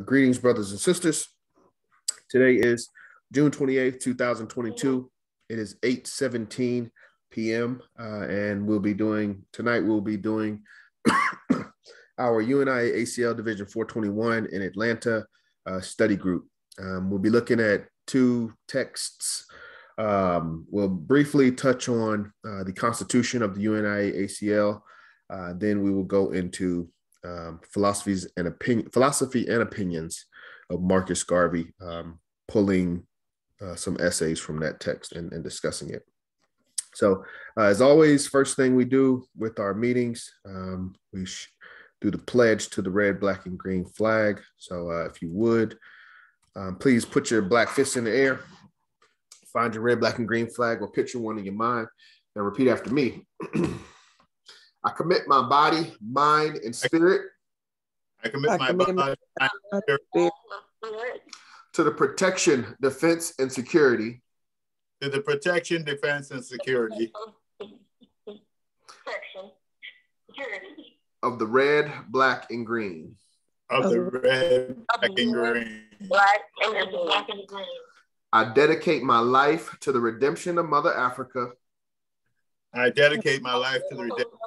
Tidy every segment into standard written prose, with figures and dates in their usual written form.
Greetings, brothers and sisters. Today is June 28th, 2022. It is 8:17 p.m. And we'll be doing our UNIA-ACL Division 421 in Atlanta study group. We'll be looking at two texts. We'll briefly touch on the Constitution of the UNIA-ACL. Then we will go into philosophy and opinions of Marcus Garvey, pulling some essays from that text and discussing it. So as always, first thing we do with our meetings, we do the pledge to the red, black, and green flag. So if you would, please put your black fist in the air, find your red, black, and green flag, or picture one in your mind, and repeat after me. I commit my body, mind, and spirit. I commit my body, mind, and spirit to the protection, defense, and security. To the protection, defense, and security. Of the red, black, and green. Of the red, black, and green. Black and green. I dedicate my life to the redemption of Mother Africa. I dedicate my life to the redemption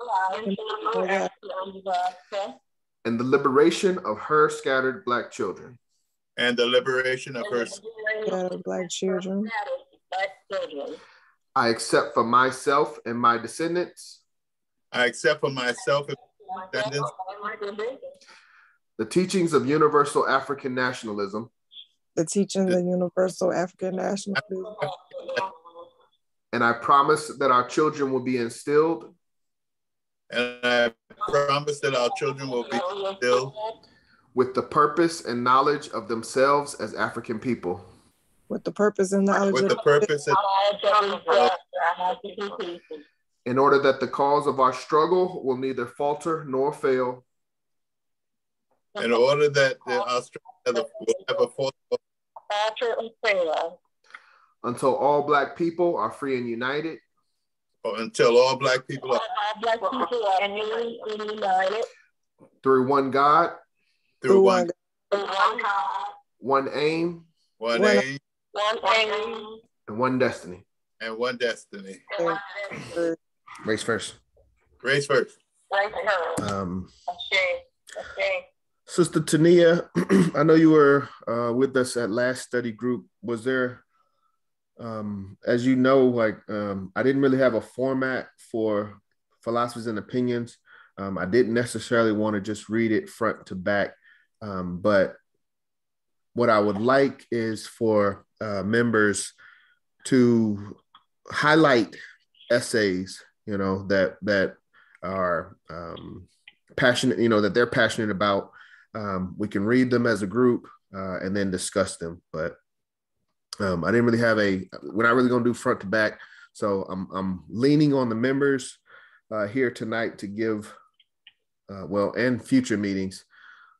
and the liberation of her scattered Black children. And the liberation of her scattered Black children. I accept for myself and my descendants. I accept for myself and my descendants the teachings of universal African nationalism. The teachings of universal African nationalism. And I promise that our children will be instilled. And I promise that our children will be instilled with the purpose and knowledge of themselves as African people. With the purpose and knowledge with the purpose and in order that the cause of our struggle will neither falter nor fail. In order that our struggle will never falter and fail. Until all Black people are free and united. Until all Black people are united. Through one God. Through one God. One aim. One aim. One aim. And one destiny. And one destiny. Race first. Race first. Sister Tania, I know you were with us at last study group. Was there, as you know, I didn't really have a format for philosophies and opinions. I didn't necessarily want to just read it front to back. But what I would like is for members to highlight essays, that are passionate, that they're passionate about. We can read them as a group and then discuss them. But I didn't really have we're not really going to do front to back. So I'm leaning on the members here tonight to give, and future meetings,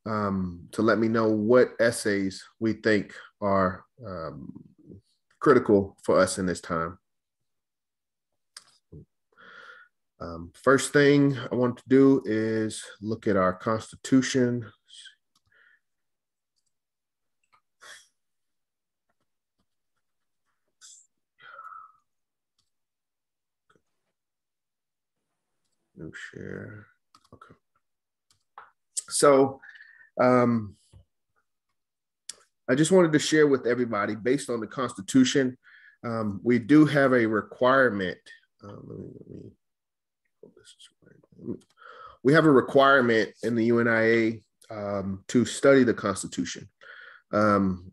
to let me know what essays we think are critical for us in this time. First thing I want to do is look at our Constitution. New share. Okay. So I just wanted to share with everybody, based on the Constitution, we do have a requirement. We have a requirement in the UNIA to study the Constitution. And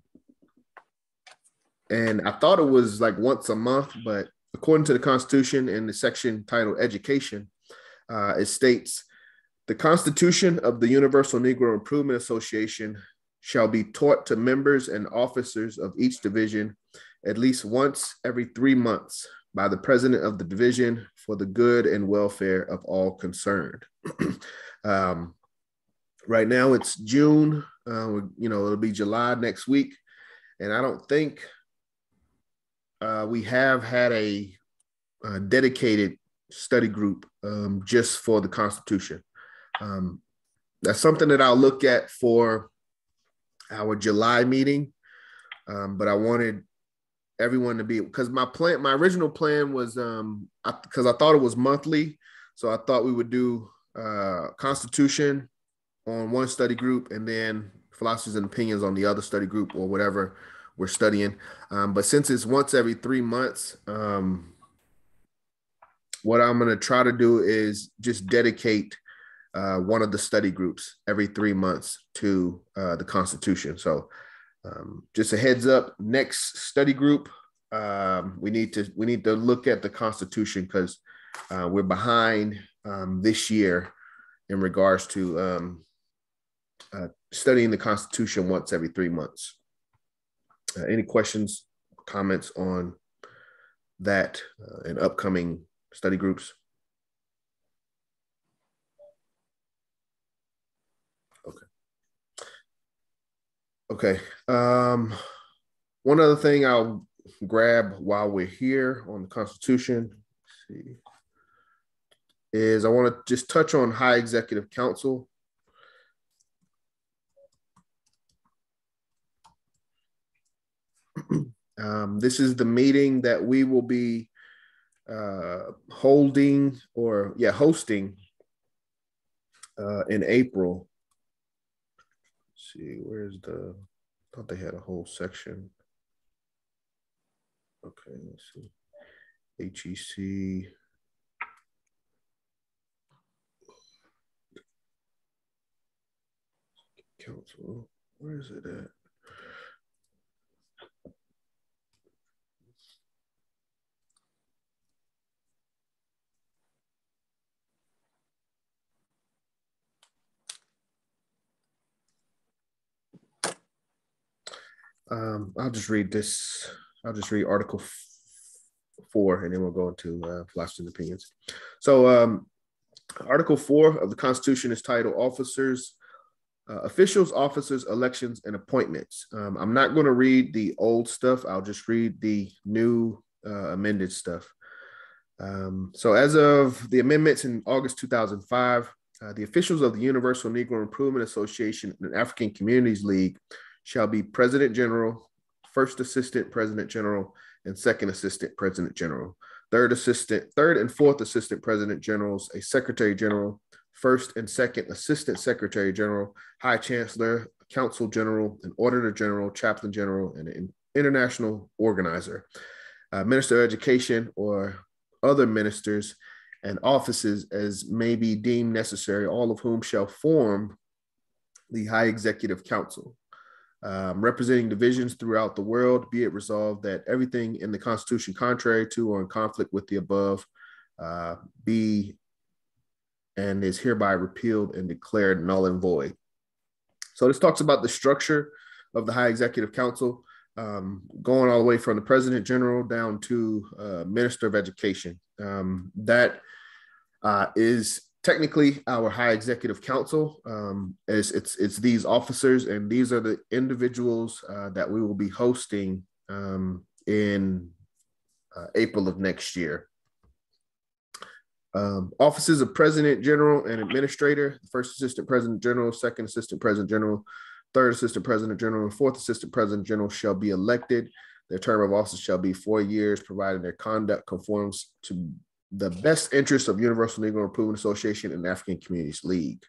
I thought it was like once a month, but according to the Constitution in the section titled Education, it states, the Constitution of the Universal Negro Improvement Association shall be taught to members and officers of each division at least once every 3 months by the president of the division for the good and welfare of all concerned. Right now it's June, it'll be July next week. And I don't think we have had a dedicated study group just for the Constitution. That's something that I'll look at for our July meeting, but I wanted everyone to be, because my original plan was, because I thought it was monthly, so I thought we would do Constitution on one study group and then philosophies and opinions on the other study group, or whatever we're studying. But since it's once every 3 months, what I'm going to try to do is just dedicate one of the study groups every 3 months to the Constitution. So just a heads up, next study group, we need to look at the Constitution, because we're behind this year in regards to studying the Constitution once every 3 months. Any questions, comments on that and upcoming study groups? Okay. One other thing I'll grab while we're here on the Constitution, let's see, is I want to just touch on High Executive Council. This is the meeting that we will be hosting in April. Let's see, where's I thought they had a whole section. Okay, let's see. HEC. Council, where is it at? I'll just read this. I'll just read Article 4, and then we'll go into philosophy and opinions. So Article 4 of the Constitution is titled Officials, Officers, Elections, and Appointments. I'm not going to read the old stuff. I'll just read the new amended stuff. So as of the amendments in August 2005, the officials of the Universal Negro Improvement Association and African Communities League shall be President General, First Assistant President General, and Second Assistant President General. Third and Fourth Assistant President Generals, a Secretary General, First and Second Assistant Secretary General, High Chancellor, Counsel General, an Auditor General, Chaplain General, and an International Organizer, Minister of Education, or other ministers and offices as may be deemed necessary, all of whom shall form the High Executive Council. Representing divisions throughout the world, be it resolved that everything in the Constitution contrary to or in conflict with the above be and is hereby repealed and declared null and void. So this talks about the structure of the High Executive Council, going all the way from the President General down to Minister of Education. That is technically our High Executive Council. It's these officers, and these are the individuals that we will be hosting in April of next year. Offices of President General and Administrator: First Assistant President General, Second Assistant President General, Third Assistant President General, and Fourth Assistant President General shall be elected. Their term of office shall be 4 years, provided their conduct conforms to the best interests of Universal Negro Improvement Association and African Communities League.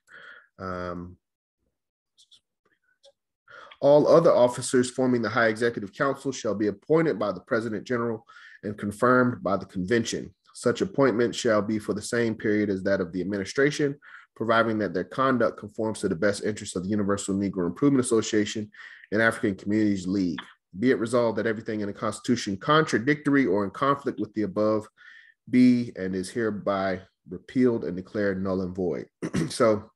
All other officers forming the High Executive Council shall be appointed by the President General and confirmed by the convention. Such appointment shall be for the same period as that of the administration, providing that their conduct conforms to the best interests of the Universal Negro Improvement Association and African Communities League. Be it resolved that everything in the Constitution contradictory or in conflict with the above be and is hereby repealed and declared null and void. So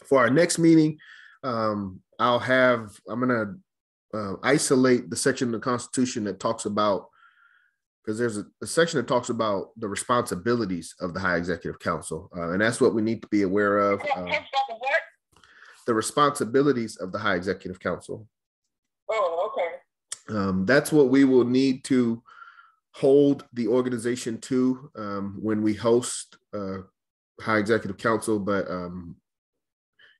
for our next meeting, I'm going to isolate the section of the Constitution that talks about, because there's a section that talks about the responsibilities of the High Executive Council. And that's what we need to be aware of. The responsibilities of the High Executive Council. Oh, okay. That's what we will need to hold the organization to when we host High Executive Council. But,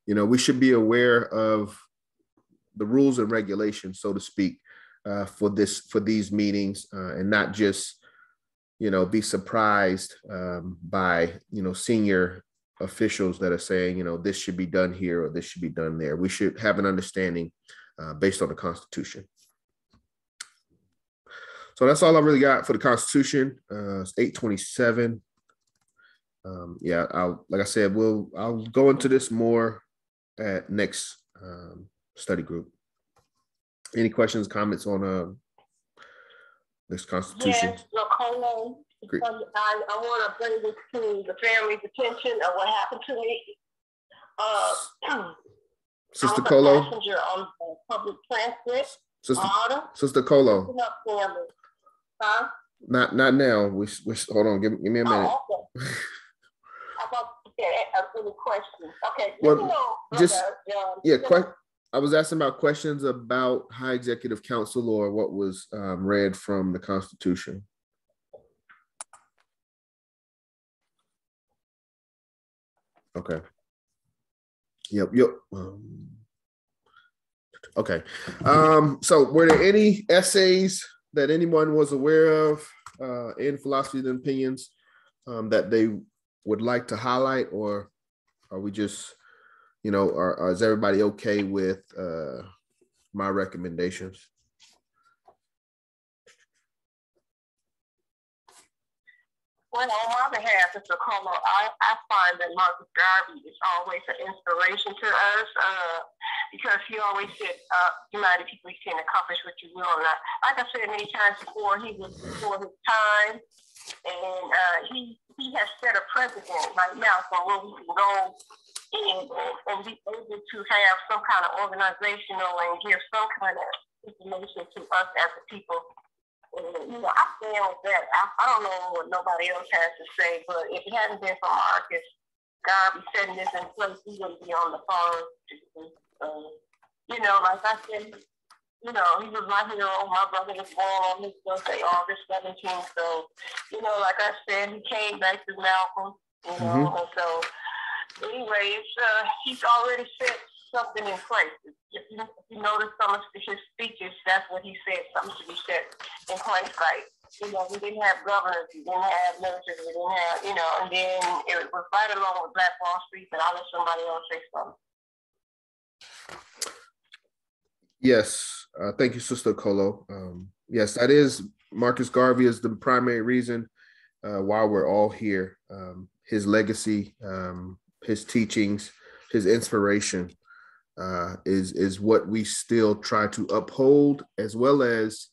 we should be aware of the rules and regulations, so to speak, for these meetings, and not just, be surprised by, senior officials that are saying, this should be done here or this should be done there. We should have an understanding based on the Constitution. So that's all I really got for the Constitution. It's 8:27. Yeah, like I said, I'll go into this more at next study group. Any questions, comments on this Constitution? Yes, Okolo. I want to bring this to the family's attention of what happened to me. Sister Okolo. I was a passenger on public transit. Sister Okolo. Huh? Not now. We hold on. Give me a minute. Oh, okay. I thought you had any questions. Okay. Well, I was asking about questions about High Executive Council or what was read from the Constitution. Okay. Yep. Okay. So were there any essays that anyone was aware of in Philosophy and Opinions that they would like to highlight, or are we just, is everybody okay with my recommendations? Well, on my behalf, Mr. Okolo, I find that Marcus Garvey is always an inspiration to us because he always said, United People, you can accomplish what you will. And like I said many times before, he was before his time, and he has set a precedent right now for where we can go and be able to have some kind of organizational and give some kind of information to us as a people. And, I stand with that. I don't know what nobody else has to say, but if it hadn't been for Marcus Garvey setting this in place, he wouldn't be on the phone. Like I said, he was my hero. My brother was born on his birthday, August 17th. So, like I said, he came back to Malcolm, and so anyway, he's already set something in place. If you notice some of his speeches, that's what he said, something should be set in place. Like, we didn't have governors, we didn't have military, we didn't have, and then it was right along with Black Wall Street, but I'll let somebody else say something. Yes, thank you, Sister Okolo. Yes, that is, Marcus Garvey is the primary reason why we're all here. His legacy, his teachings, his inspiration is what we still try to uphold, as well as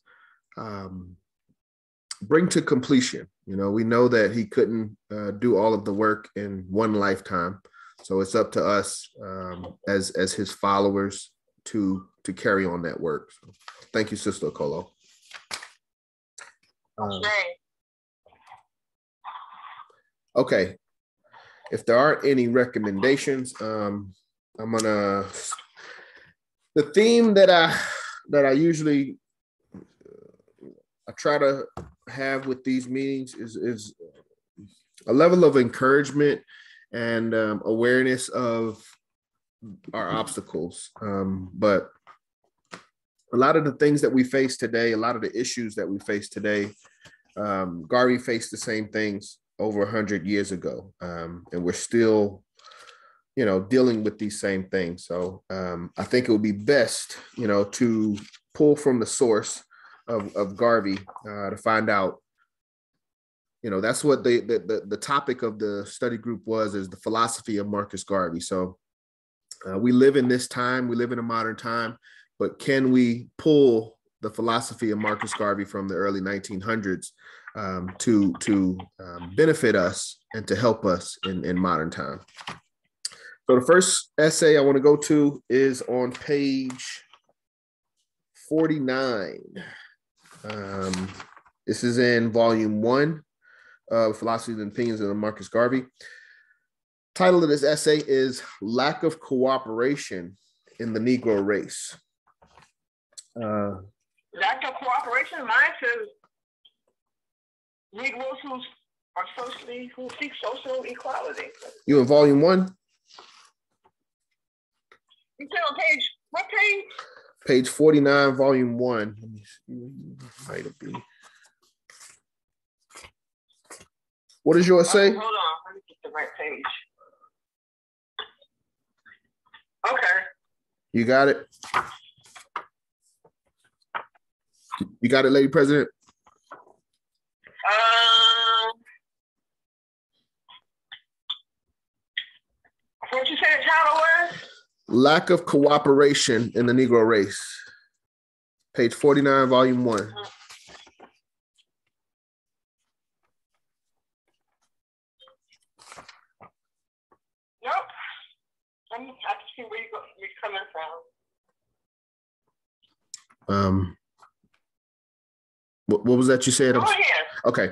bring to completion. We know that he couldn't do all of the work in one lifetime, so it's up to us as his followers to carry on that work. So, thank you, Sister Okolo. Okay, if there aren't any recommendations, I'm gonna, the theme that I usually I try to have with these meetings is a level of encouragement and awareness of our obstacles. But a lot of the things that we face today, a lot of the issues that we face today, Garvey faced the same things over 100 years ago, and we're still, dealing with these same things. So I think it would be best, to pull from the source of Garvey to find out. That's what the topic of the study group is the philosophy of Marcus Garvey. So we live in this time, we live in a modern time, but can we pull the philosophy of Marcus Garvey from the early 1900s to benefit us and to help us in modern time? So the first essay I want to go to is on page 49. This is in volume 1 of Philosophy and Opinions of Marcus Garvey. Title of this essay is Lack of Cooperation in the Negro Race. Lack of cooperation, mine says Negroes who seek social equality. You in volume 1? You said on page, what page? Page 49, volume 1. Let me see. Might it be? What does yours say? Hold on, let me get the right page. Okay. You got it? You got it, Lady President? What you say the title was? Lack of cooperation in the Negro race. Page 49, volume 1. Nope. I can see where you're coming from. What was that you said? Go ahead. Okay.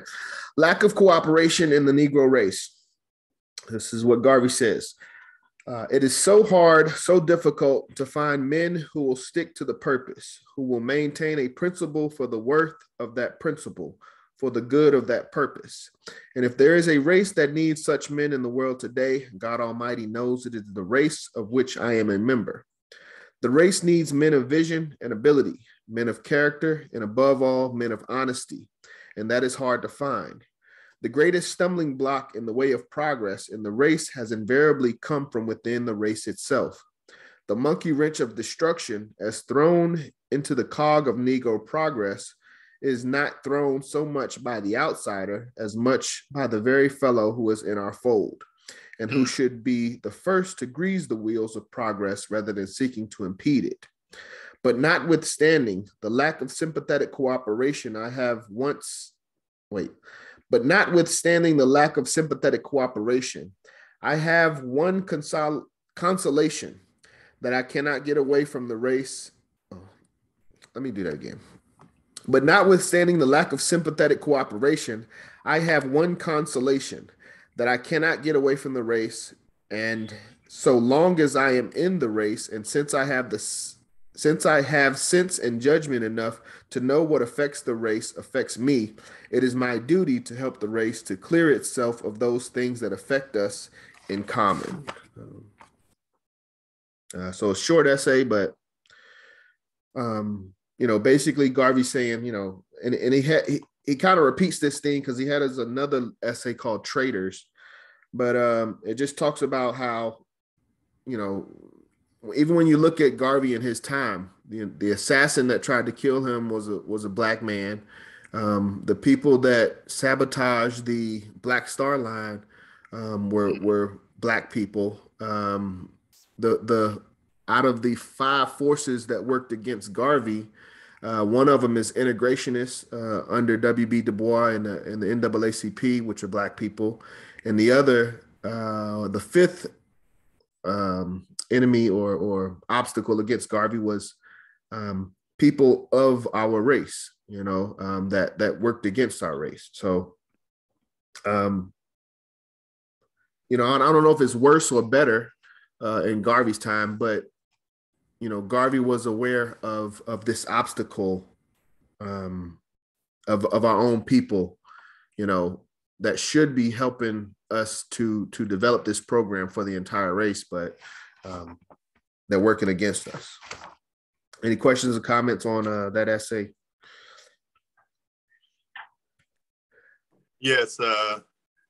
Lack of cooperation in the Negro race. This is what Garvey says. It is so hard, so difficult to find men who will stick to the purpose, who will maintain a principle for the worth of that principle, for the good of that purpose. And if there is a race that needs such men in the world today, God Almighty knows it is the race of which I am a member. The race needs men of vision and ability, men of character, and above all, men of honesty. And that is hard to find. The greatest stumbling block in the way of progress in the race has invariably come from within the race itself. The monkey wrench of destruction, as thrown into the cog of Negro progress, is not thrown so much by the outsider as much by the very fellow who is in our fold, and who should be the first to grease the wheels of progress rather than seeking to impede it. But notwithstanding the lack of sympathetic cooperation, But notwithstanding the lack of sympathetic cooperation, I have one consolation that I cannot get away from the race. Let me do that again. But notwithstanding the lack of sympathetic cooperation, I have one consolation that I cannot get away from the race. And so long as I am in the race, and since I have sense and judgment enough to know what affects the race affects me, it is my duty to help the race to clear itself of those things that affect us in common. So a short essay, but basically Garvey saying, and he kind of repeats this thing because he had another essay called Traitors, but it just talks about how, even when you look at Garvey in his time, the assassin that tried to kill him was a black man. The people that sabotaged the Black Star Line were black people. The out of the 5 forces that worked against Garvey, one of them is integrationists under W.B. Du Bois and the NAACP, which are black people, and the other, the 5th enemy or obstacle against Garvey was people of our race, that worked against our race. So, I don't know if it's worse or better in Garvey's time, but Garvey was aware of this obstacle of our own people, that should be helping us to develop this program for the entire race, but they're working against us. Any questions or comments on that essay? Yes,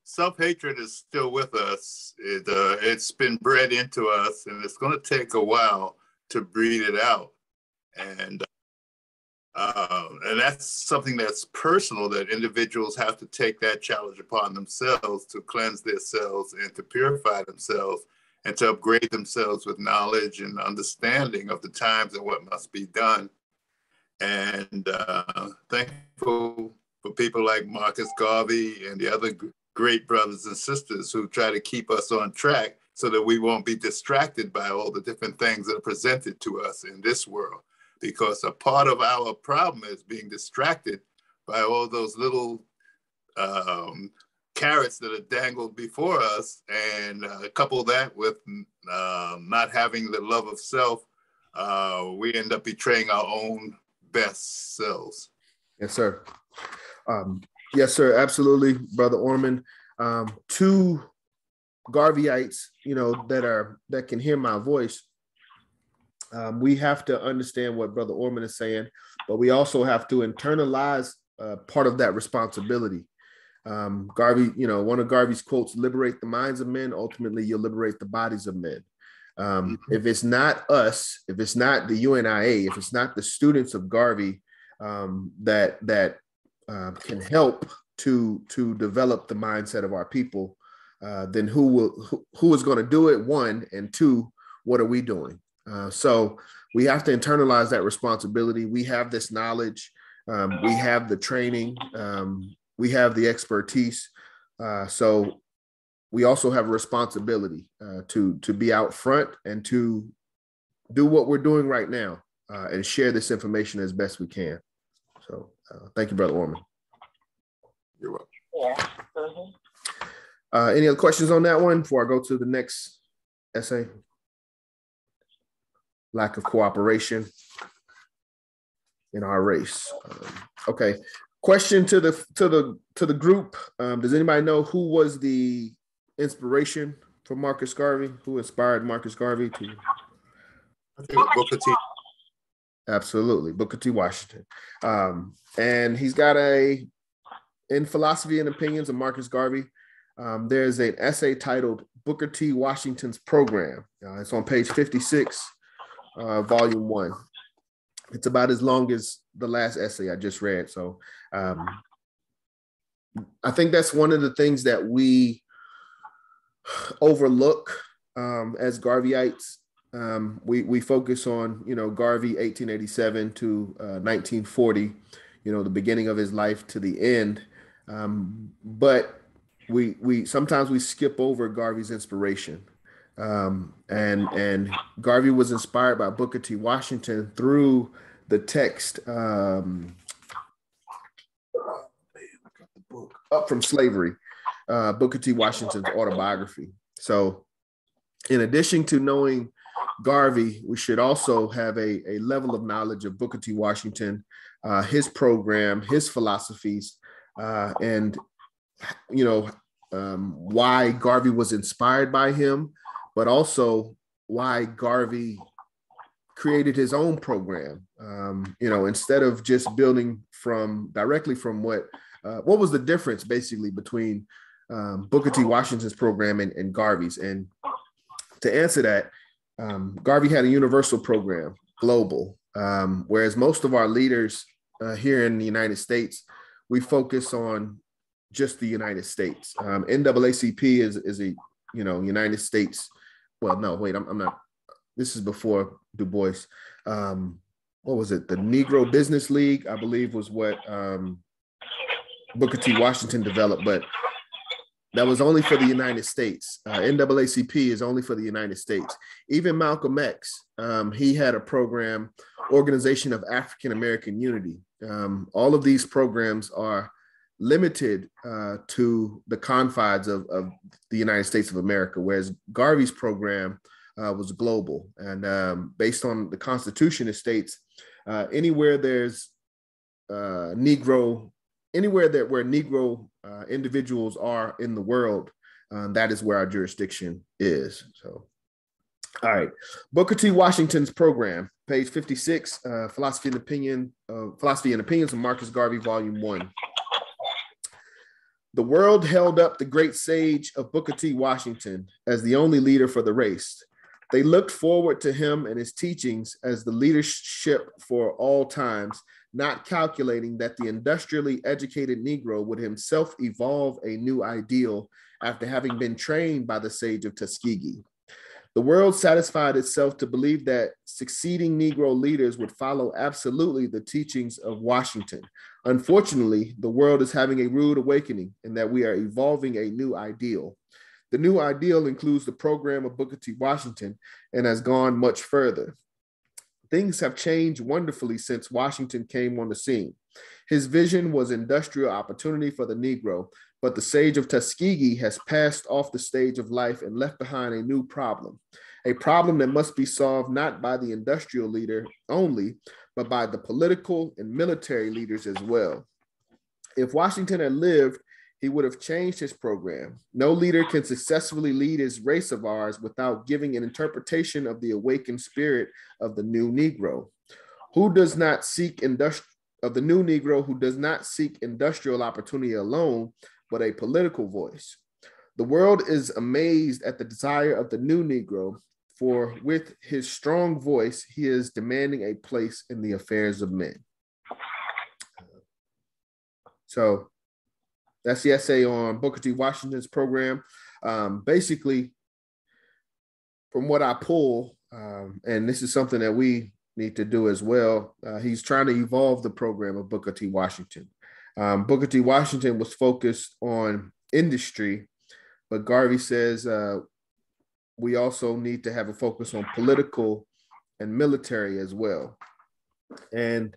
self-hatred is still with us. It's been bred into us, and it's going to take a while to breed it out. And that's something that's personal, that individuals have to take that challenge upon themselves to cleanse themselves and to purify themselves and to upgrade themselves with knowledge and understanding of the times and what must be done. And thankful for people like Marcus Garvey and the other great brothers and sisters who try to keep us on track so that we won't be distracted by all the different things that are presented to us in this world. Because a part of our problem is being distracted by all those little carrots that are dangled before us, and couple that with not having the love of self, we end up betraying our own best selves. Yes, sir. Yes, sir. Absolutely, Brother Orman. 2 Garveyites, that can hear my voice. We have to understand what Brother Orman is saying, but we also have to internalize part of that responsibility. Garvey, one of Garvey's quotes, liberate the minds of men, ultimately you'll liberate the bodies of men. If it's not us, if it's not the UNIA, if it's not the students of Garvey that can help to develop the mindset of our people, then who is going to do it? One, and two, what are we doing? So we have to internalize that responsibility. We have this knowledge. We have the training. We have the expertise. So we also have a responsibility to be out front and to do what we're doing right now and share this information as best we can. So thank you, Brother Orman. You're welcome. Yeah. Any other questions on that one before I go to the next essay? Lack of cooperation in our race. Okay. Question to the group. Does anybody know who was the inspiration for Marcus Garvey? Who inspired Marcus Garvey to? I think Booker T. Absolutely, Booker T. Washington. And he's got in Philosophy and Opinions of Marcus Garvey, there's an essay titled Booker T. Washington's Program. It's on page 56, volume 1. It's about as long as the last essay I just read. So I think that's one of the things that we overlook as Garveyites. We focus on, Garvey 1887 to 1940, the beginning of his life to the end. But we sometimes we skip over Garvey's inspiration. And Garvey was inspired by Booker T. Washington through the text Up from Slavery, Booker T. Washington's autobiography. So in addition to knowing Garvey, we should also have a level of knowledge of Booker T. Washington, his program, his philosophies, and why Garvey was inspired by him, but also why Garvey created his own program. Instead of just building directly from what was the difference basically between Booker T. Washington's program and Garvey's. And to answer that, Garvey had a universal program, global, whereas most of our leaders here in the United States, we focus on just the United States. NAACP is a United States. Well, no, wait, I'm not. This is before Du Bois. What was it? The Negro Business League, I believe, was what Booker T. Washington developed, but that was only for the United States. NAACP is only for the United States. Even Malcolm X, he had a program, Organization of African American Unity. All of these programs are limited to the confines of the United States of America, whereas Garvey's program was global. And based on the Constitution, it states anywhere there's Negro, anywhere where Negro individuals are in the world, that is where our jurisdiction is. So, all right, Booker T. Washington's program, page 56, Philosophy and Opinions of Marcus Garvey, Volume 1. The world held up the great sage of Booker T. Washington as the only leader for the race. They looked forward to him and his teachings as the leadership for all times, not calculating that the industrially educated Negro would himself evolve a new ideal after having been trained by the sage of Tuskegee. The world satisfied itself to believe that succeeding Negro leaders would follow absolutely the teachings of Washington. Unfortunately, the world is having a rude awakening in that we are evolving a new ideal. The new ideal includes the program of Booker T. Washington and has gone much further. Things have changed wonderfully since Washington came on the scene. His vision was industrial opportunity for the Negro, but the sage of Tuskegee has passed off the stage of life and left behind a new problem, a problem that must be solved not by the industrial leader only, but by the political and military leaders as well. If Washington had lived he would have changed his program. No leader can successfully lead his race of ours without giving an interpretation of the awakened spirit of the new Negro, who does not seek industrial opportunity alone, but a political voice. The world is amazed at the desire of the new Negro, for with his strong voice, he is demanding a place in the affairs of men. So that's the essay on Booker T. Washington's program. Basically, from what I pull, and this is something that we need to do as well, he's trying to evolve the program of Booker T. Washington. Booker T. Washington was focused on industry, but Garvey says we also need to have a focus on political and military as well. And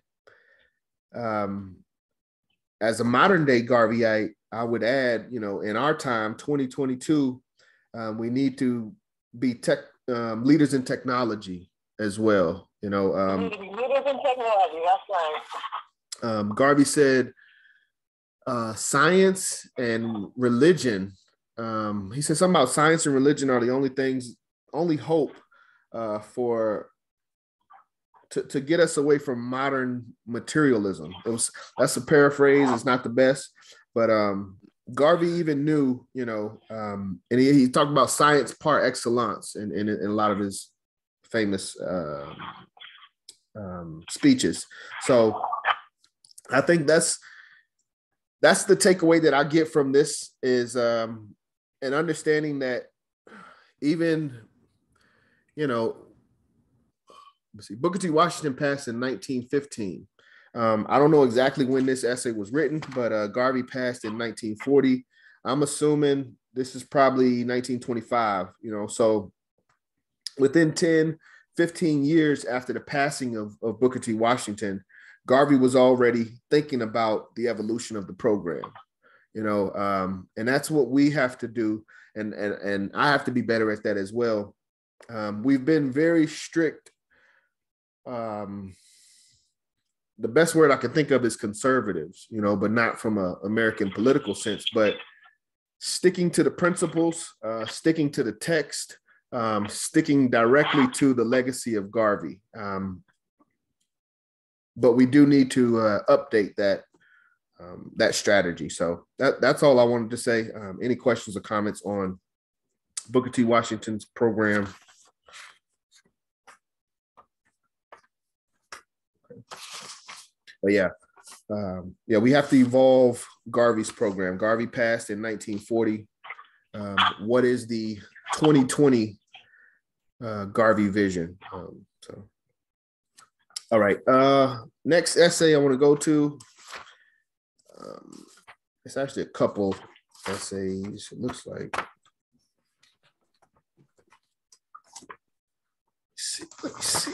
as a modern day Garveyite, I would add, in our time, 2022, we need to be leaders in technology as well. Leaders in technology, that's right. Garvey said science and religion. He said something about science and religion are the only hope to get us away from modern materialism. That's a paraphrase. It's not the best, but Garvey even knew, and he talked about science par excellence in a lot of his famous speeches. So I think that's the takeaway that I get from this is an understanding that even, Booker T. Washington passed in 1915. I don't know exactly when this essay was written, but Garvey passed in 1940. I'm assuming this is probably 1925, so within 10, 15 years after the passing of Booker T. Washington, Garvey was already thinking about the evolution of the program, and that's what we have to do. And I have to be better at that as well. We've been very strict. The best word I can think of is conservatives, but not from an American political sense, but sticking to the principles, sticking to the text, sticking directly to the legacy of Garvey. But we do need to update that strategy. So that's all I wanted to say. Any questions or comments on Booker T. Washington's program? But we have to evolve Garvey's program. Garvey passed in 1940. What is the 2020 Garvey vision? All right. Next essay I want to go to. It's actually a couple essays. It looks like. Let me see.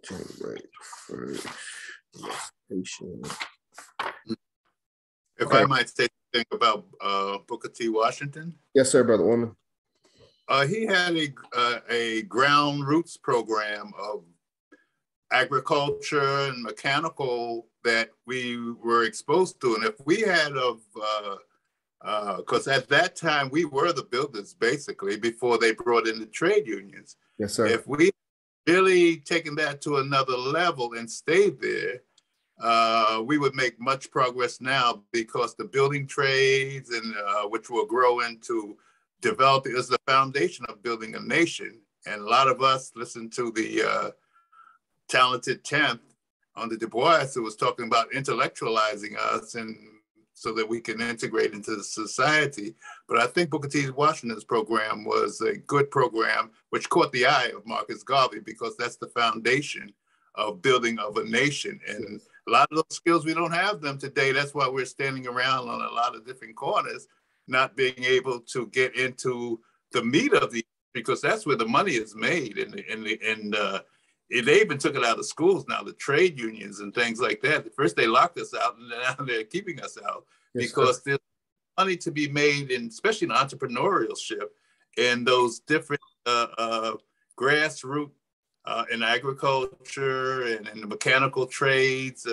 January 1st. If I might say something about Booker T. Washington. Yes, sir, Brother Woman. He had a ground roots program of agriculture and mechanical that we were exposed to. And if we had because at that time we were the builders basically before they brought in the trade unions. Yes, sir. If we really taken that to another level and stayed there, we would make much progress now because the building trades and which will grow into developing is the foundation of building a nation. And a lot of us listened to the Talented 10th under Du Bois, who was talking about intellectualizing us and so that we can integrate into the society. But I think Booker T. Washington's program was a good program, which caught the eye of Marcus Garvey because that's the foundation of building of a nation. And a lot of those skills, we don't have them today. That's why we're standing around on a lot of different corners, not being able to get into the meat of the, because that's where the money is made. They even took it out of schools now, the trade unions and things like that. At first they locked us out and now they're keeping us out because there's money to be made, especially in entrepreneurship and those different grassroots in agriculture and in the mechanical trades,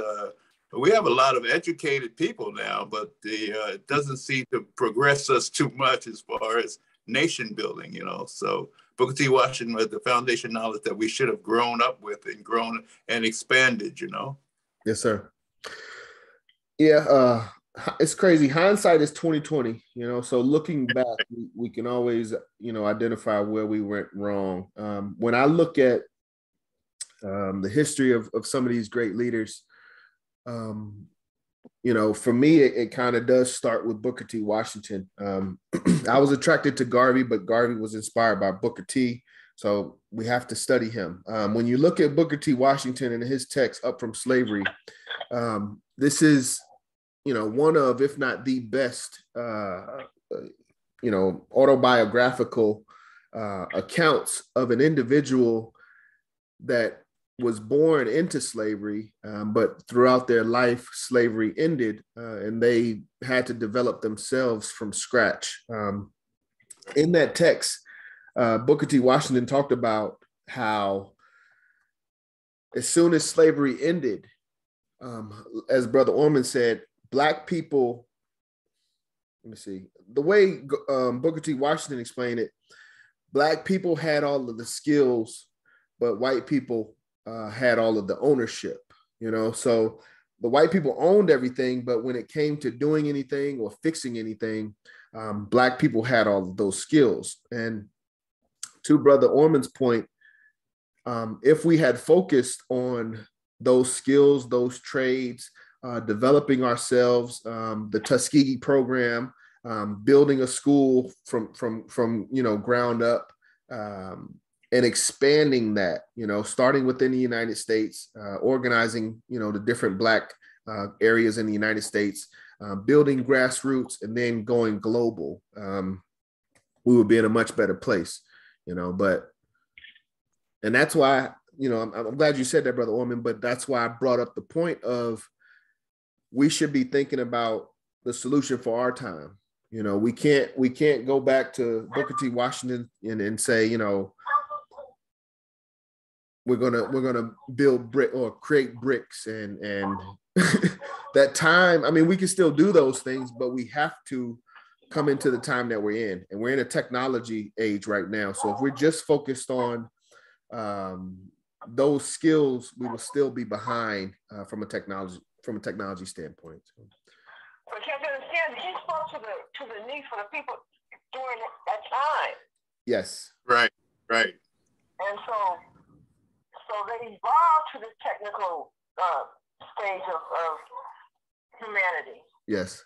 We have a lot of educated people now, but it doesn't seem to progress us too much as far as nation building, you know. So Booker T. Washington was the foundation knowledge that we should have grown up with and grown and expanded, you know. Yes, sir. Yeah, it's crazy. Hindsight is 2020, you know. So looking back, we can always, you know, identify where we went wrong. When I look at the history of some of these great leaders, you know, for me, it kind of does start with Booker T. Washington. I was attracted to Garvey, but Garvey was inspired by Booker T. So we have to study him. When you look at Booker T. Washington and his text, Up From Slavery, this is, you know, one of, if not the best, you know, autobiographical accounts of an individual that was born into slavery, but throughout their life, slavery ended, and they had to develop themselves from scratch. In that text, Booker T. Washington talked about how as soon as slavery ended, as Brother Orman said, Black people, let me see, the way Booker T. Washington explained it, Black people had all of the skills, but white people had all of the ownership, you know? So the white people owned everything, but when it came to doing anything or fixing anything, Black people had all of those skills. And to Brother Orman's point, if we had focused on those skills, those trades, developing ourselves, the Tuskegee program, building a school from you know, ground up, and expanding that, you know, starting within the United States, organizing, you know, the different Black areas in the United States, building grassroots, and then going global, we would be in a much better place, you know. But, and that's why, you know, I'm glad you said that, Brother Orman, but that's why I brought up the point of we should be thinking about the solution for our time. You know, we can't go back to Booker T. Washington and say, you know, we're gonna build brick or create bricks and that time. I mean, we can still do those things, but we have to come into the time that we're in, and we're in a technology age right now. So if we're just focused on those skills, we will still be behind from a technology standpoint. But you have to understand, he spoke to the need for the people during that time. Yes. Right. And so they evolved to this technical stage of humanity. Yes.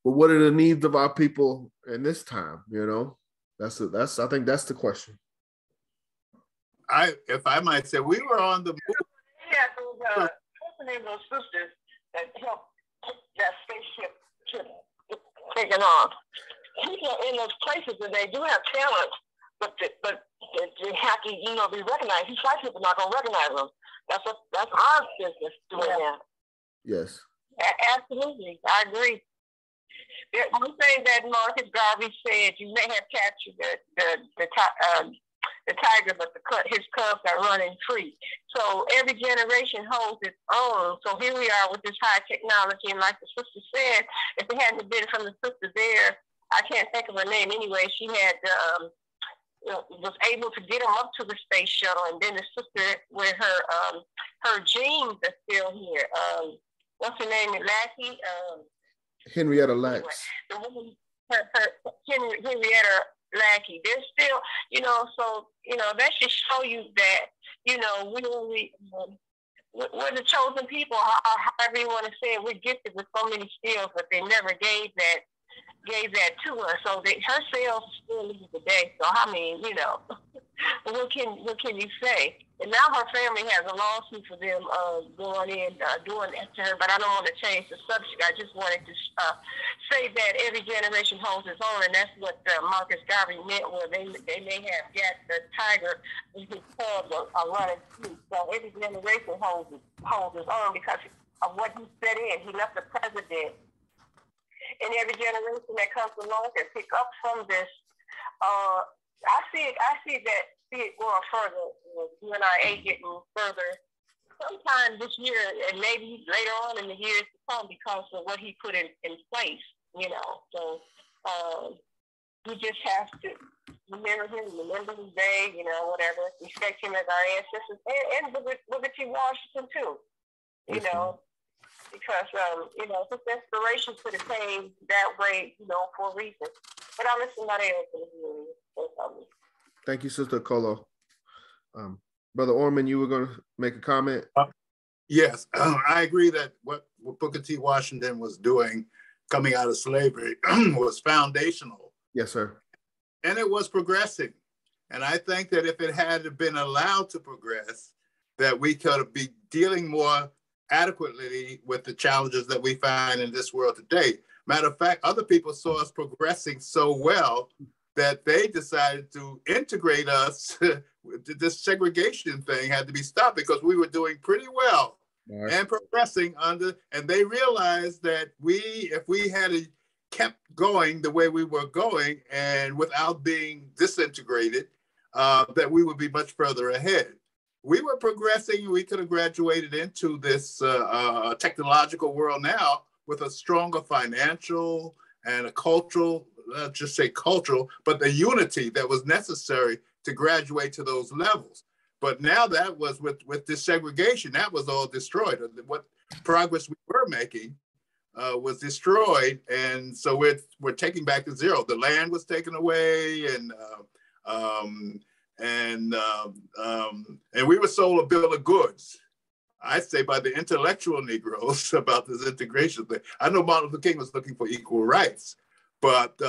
But what are the needs of our people in this time? You know, I think that's the question. If I might say, we were on the move. Yeah, what's the name of those sisters that helped that spaceship to taken off? People are in those places and they do have talent, but they have to, you know, be recognized. These white people are not going to recognize them. That's our business doing that. Yes. Absolutely, I agree. One thing that Marcus Garvey said, you may have captured the tiger, but his cubs are running free. So every generation holds its own. So here we are with this high technology, and like the sister said, if it hadn't been from the sister there, I can't think of her name anyway. She had was able to get them up to the space shuttle, and then the sister with her genes are still here. What's her name? Lackey. Henrietta Lacks. Anyway, the woman, Henrietta Lackey. They're still, you know, so, you know, that should show you that, you know, we're the chosen people, however you want to say it. We're gifted with so many skills, but they never gave that to us. So her sales still live today. So I mean, you know, what can you say? And now her family has a lawsuit for them going in doing that to her. But I don't want to change the subject. I just wanted to say that every generation holds its own, and that's what Marcus Garvey meant. Where they may have got the tiger and his cubs are running free. So every generation holds its own because of what he set in. He left the president. And every generation that comes along can pick up from this. I see it going further. UNIA getting further sometime this year, and maybe later on in the years to come, because of what he put in place, you know. So we just have to remember him, remember his day, you know, whatever. Respect him as our ancestors, and Booker T. Washington too, you know, because you know, his inspiration could have came that way, you know, for a reason. But I'll listen to somebody else. Thank you, Sister Okolo. Brother Orman, you were going to make a comment? Yes, I agree that what Booker T. Washington was doing coming out of slavery was foundational. Yes, sir. And it was progressing. And I think that if it had been allowed to progress, that we could be dealing more adequately with the challenges that we find in this world today. Matter of fact, other people saw us progressing so well that they decided to integrate us. This segregation thing had to be stopped because we were doing pretty well and progressing under, and they realized that if we had kept going the way we were going and without being disintegrated, that we would be much further ahead. We were progressing. We could have graduated into this technological world now with a stronger financial and a cultural, not just say cultural, but the unity that was necessary to graduate to those levels. But now that was with this segregation, that was all destroyed. What progress we were making was destroyed, and so we're taking back to zero. The land was taken away, and we were sold a bill of goods, I'd say, by the intellectual Negroes about this integration thing. I know Martin Luther King was looking for equal rights, but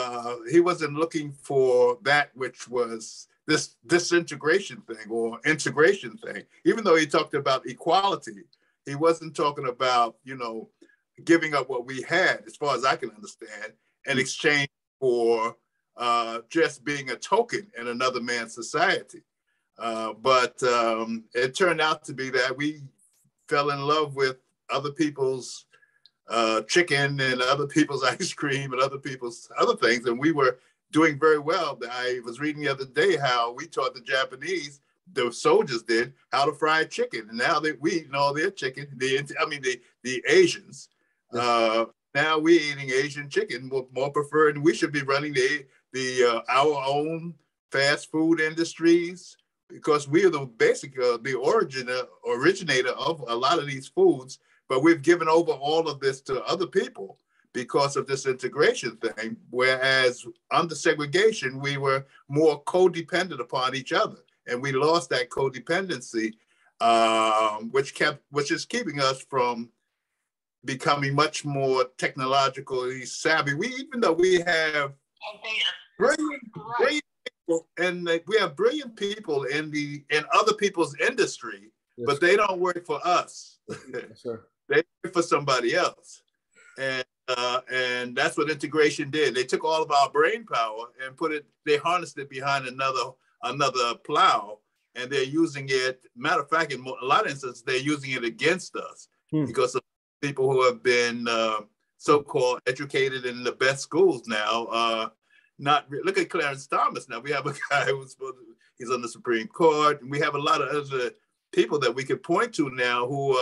he wasn't looking for that which was this disintegration thing or integration thing. Even though he talked about equality, he wasn't talking about, you know, giving up what we had, as far as I can understand, in exchange for just being a token in another man's society. But it turned out to be that we fell in love with other people's chicken and other people's ice cream and other people's other things, and we were doing very well. I was reading the other day how we taught the Japanese, the soldiers did, how to fry chicken, and now that we eating all their chicken, the Asians, now we're eating Asian chicken more preferred, and we should be running our own fast food industries, because we are the basic, the originator of a lot of these foods, but we've given over all of this to other people because of this integration thing, whereas under segregation, we were more codependent upon each other, and we lost that codependency, which is keeping us from becoming much more technologically savvy. Even though we have brilliant people, and we have brilliant people in other people's industry, yes, but they don't work for us. Yes, sir. They work for somebody else, and that's what integration did. They took all of our brain power and they harnessed it behind another plow, and they're using it. Matter of fact, in a lot of instances, they're using it against us because of people who have been so-called educated in the best schools now. Look at Clarence Thomas. Now we have a guy he's on the Supreme Court, and we have a lot of other people that we could point to now who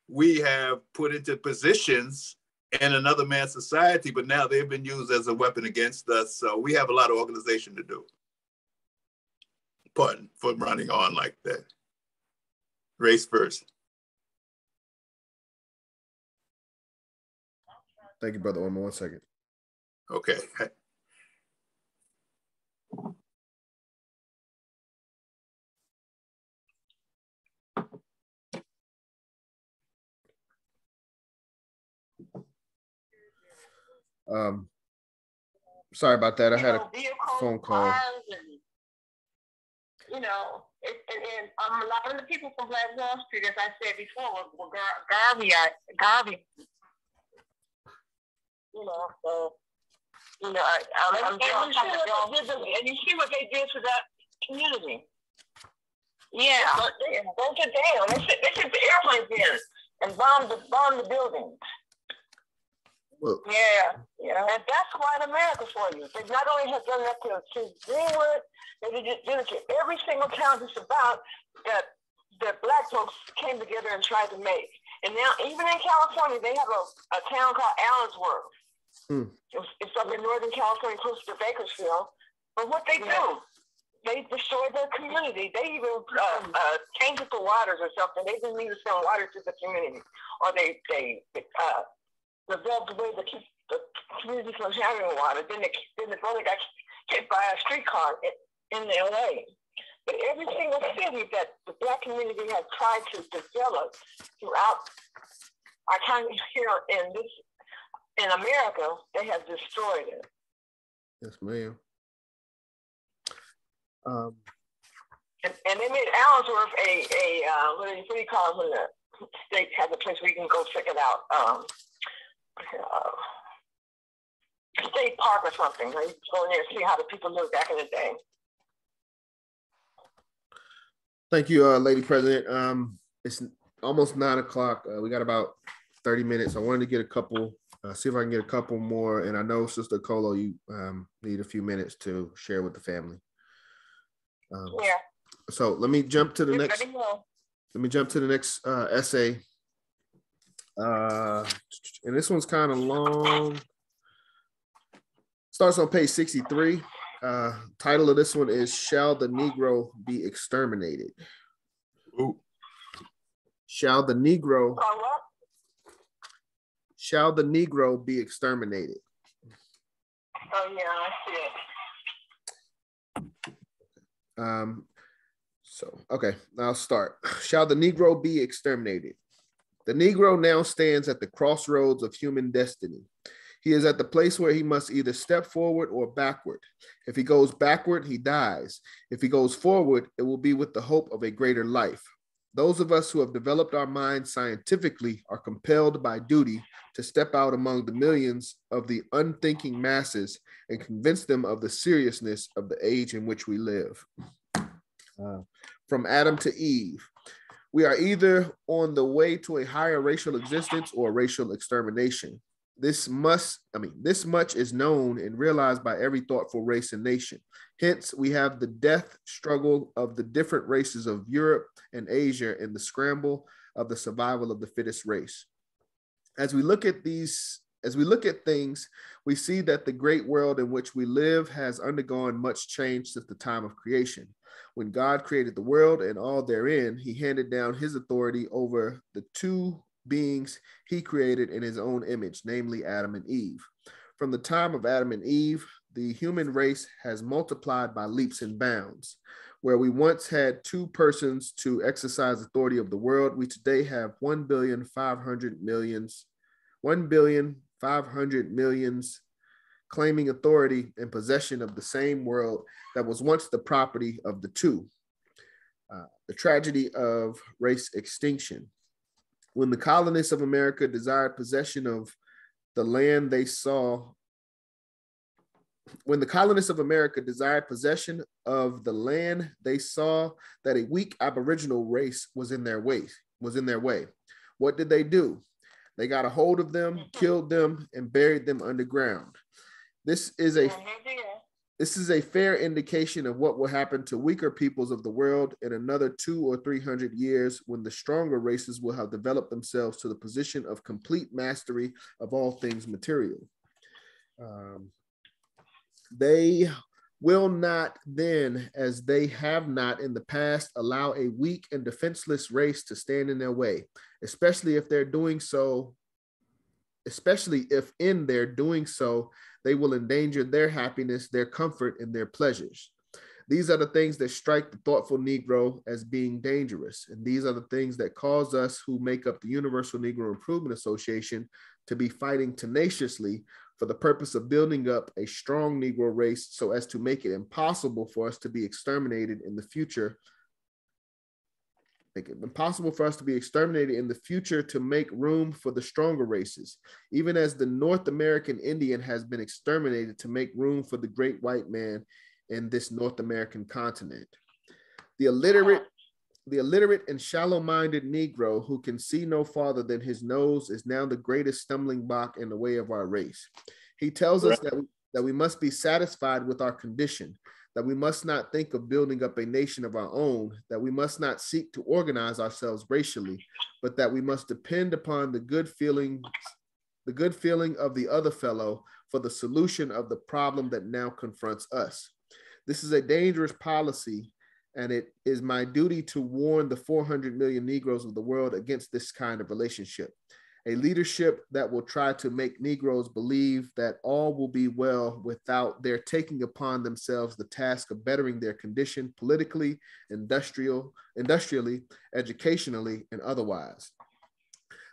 we have put into positions in another man's society, but now they've been used as a weapon against us. So we have a lot of organization to do. Pardon for running on like that. Race first. Thank you, Brother Orman. 1 second. Okay. Sorry about that. I had a phone call. And, you know, and a lot of the people from Black Wall Street, as I said before, were Garvey. You know, so, you know, and you see what they did to that community. Yeah. Don't get down. They took the airplanes in and bombed the buildings. Well, yeah, and that's white America for you. They not only have done that to Greenwood, they did it to every single town just about that that Black folks came together and tried to make. And now, even in California, they have a town called Allensworth. It's up in Northern California, close to Bakersfield. But what they do, they destroy their community. They even tainted the waters or something. They didn't even send water to the community. Or they developed a way to keep the community from having water. Then the brother got hit by a streetcar in LA. But every single city that the Black community has tried to develop throughout our time here in America, they have destroyed it. Yes, ma'am. And they made Allensworth a what do you call it when the state has a place where you can go check it out? State park or something. Where you can go in there and see how the people lived back in the day. Thank you, Lady President. It's almost 9 o'clock. We got about 30 minutes. I wanted to get a couple, see if I can get a couple more. And I know, Sister Okolo, you need a few minutes to share with the family. Yeah. So let me jump to the next. Let me jump to the next essay. And this one's kind of long. Starts on page 63. Title of this one is "Shall the Negro Be Exterminated?" Ooh. Shall the Negro be exterminated? Oh yeah, I see it. So okay, I'll start. Shall the Negro be exterminated? The Negro now stands at the crossroads of human destiny. He is at the place where he must either step forward or backward. If he goes backward, he dies. If he goes forward, it will be with the hope of a greater life. Those of us who have developed our minds scientifically are compelled by duty to step out among the millions of the unthinking masses and convince them of the seriousness of the age in which we live. From Adam to Eve, we are either on the way to a higher racial existence or racial extermination. This much is known and realized by every thoughtful race and nation. Hence, we have the death struggle of the different races of Europe and Asia in the scramble of the survival of the fittest race. As we look at things, we see that the great world in which we live has undergone much change since the time of creation. When God created the world and all therein, he handed down his authority over the two beings he created in his own image, namely Adam and Eve. From the time of Adam and Eve, the human race has multiplied by leaps and bounds. Where we once had two persons to exercise authority of the world, we today have 1,500 millions claiming authority and possession of the same world that was once the property of the two. The tragedy of race extinction. When the colonists of America desired possession of the land they saw, that a weak Aboriginal race was in their way. What did they do? They got a hold of them, killed them, and buried them underground. This is a fair indication of what will happen to weaker peoples of the world in another 200 or 300 years, when the stronger races will have developed themselves to the position of complete mastery of all things material. They will not then, as they have not in the past, allow a weak and defenseless race to stand in their way, especially if in their doing so, they will endanger their happiness, their comfort, and their pleasures. These are the things that strike the thoughtful Negro as being dangerous. And these are the things that cause us who make up the Universal Negro Improvement Association to be fighting tenaciously for the purpose of building up a strong Negro race so as to make it impossible for us to be exterminated in the future. Make it impossible for us to be exterminated in the future to make room for the stronger races, even as the North American Indian has been exterminated to make room for the great white man in this North American continent. The illiterate and shallow-minded Negro who can see no farther than his nose is now the greatest stumbling block in the way of our race. He tells us that we must be satisfied with our condition, that we must not think of building up a nation of our own, that we must not seek to organize ourselves racially, but that we must depend upon the good feeling of the other fellow for the solution of the problem that now confronts us. This is a dangerous policy, and it is my duty to warn the 400 million Negroes of the world against this kind of relationship. A leadership that will try to make Negroes believe that all will be well without their taking upon themselves the task of bettering their condition politically, industrially, educationally, and otherwise.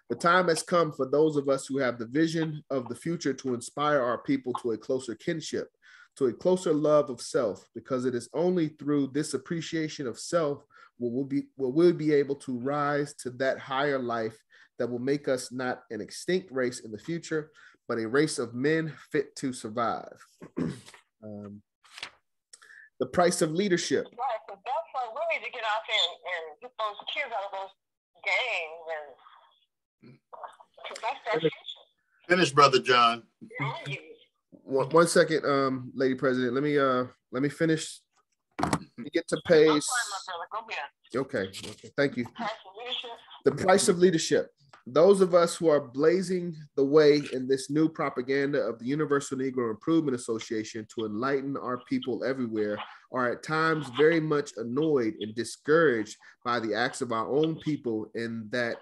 The time has come for those of us who have the vision of the future to inspire our people to a closer kinship, to a closer love of self, because it is only through this appreciation of self will we'll be able to rise to that higher life that will make us not an extinct race in the future, but a race of men fit to survive. The price of leadership. Right, so that's why we need to get out there and get those kids out of those gangs, and that's their future. Finish, Brother John. One second, Lady President. Let me finish. Get to page. Okay, thank you. The price of leadership. Those of us who are blazing the way in this new propaganda of the Universal Negro Improvement Association to enlighten our people everywhere are at times very much annoyed and discouraged by the acts of our own people, in that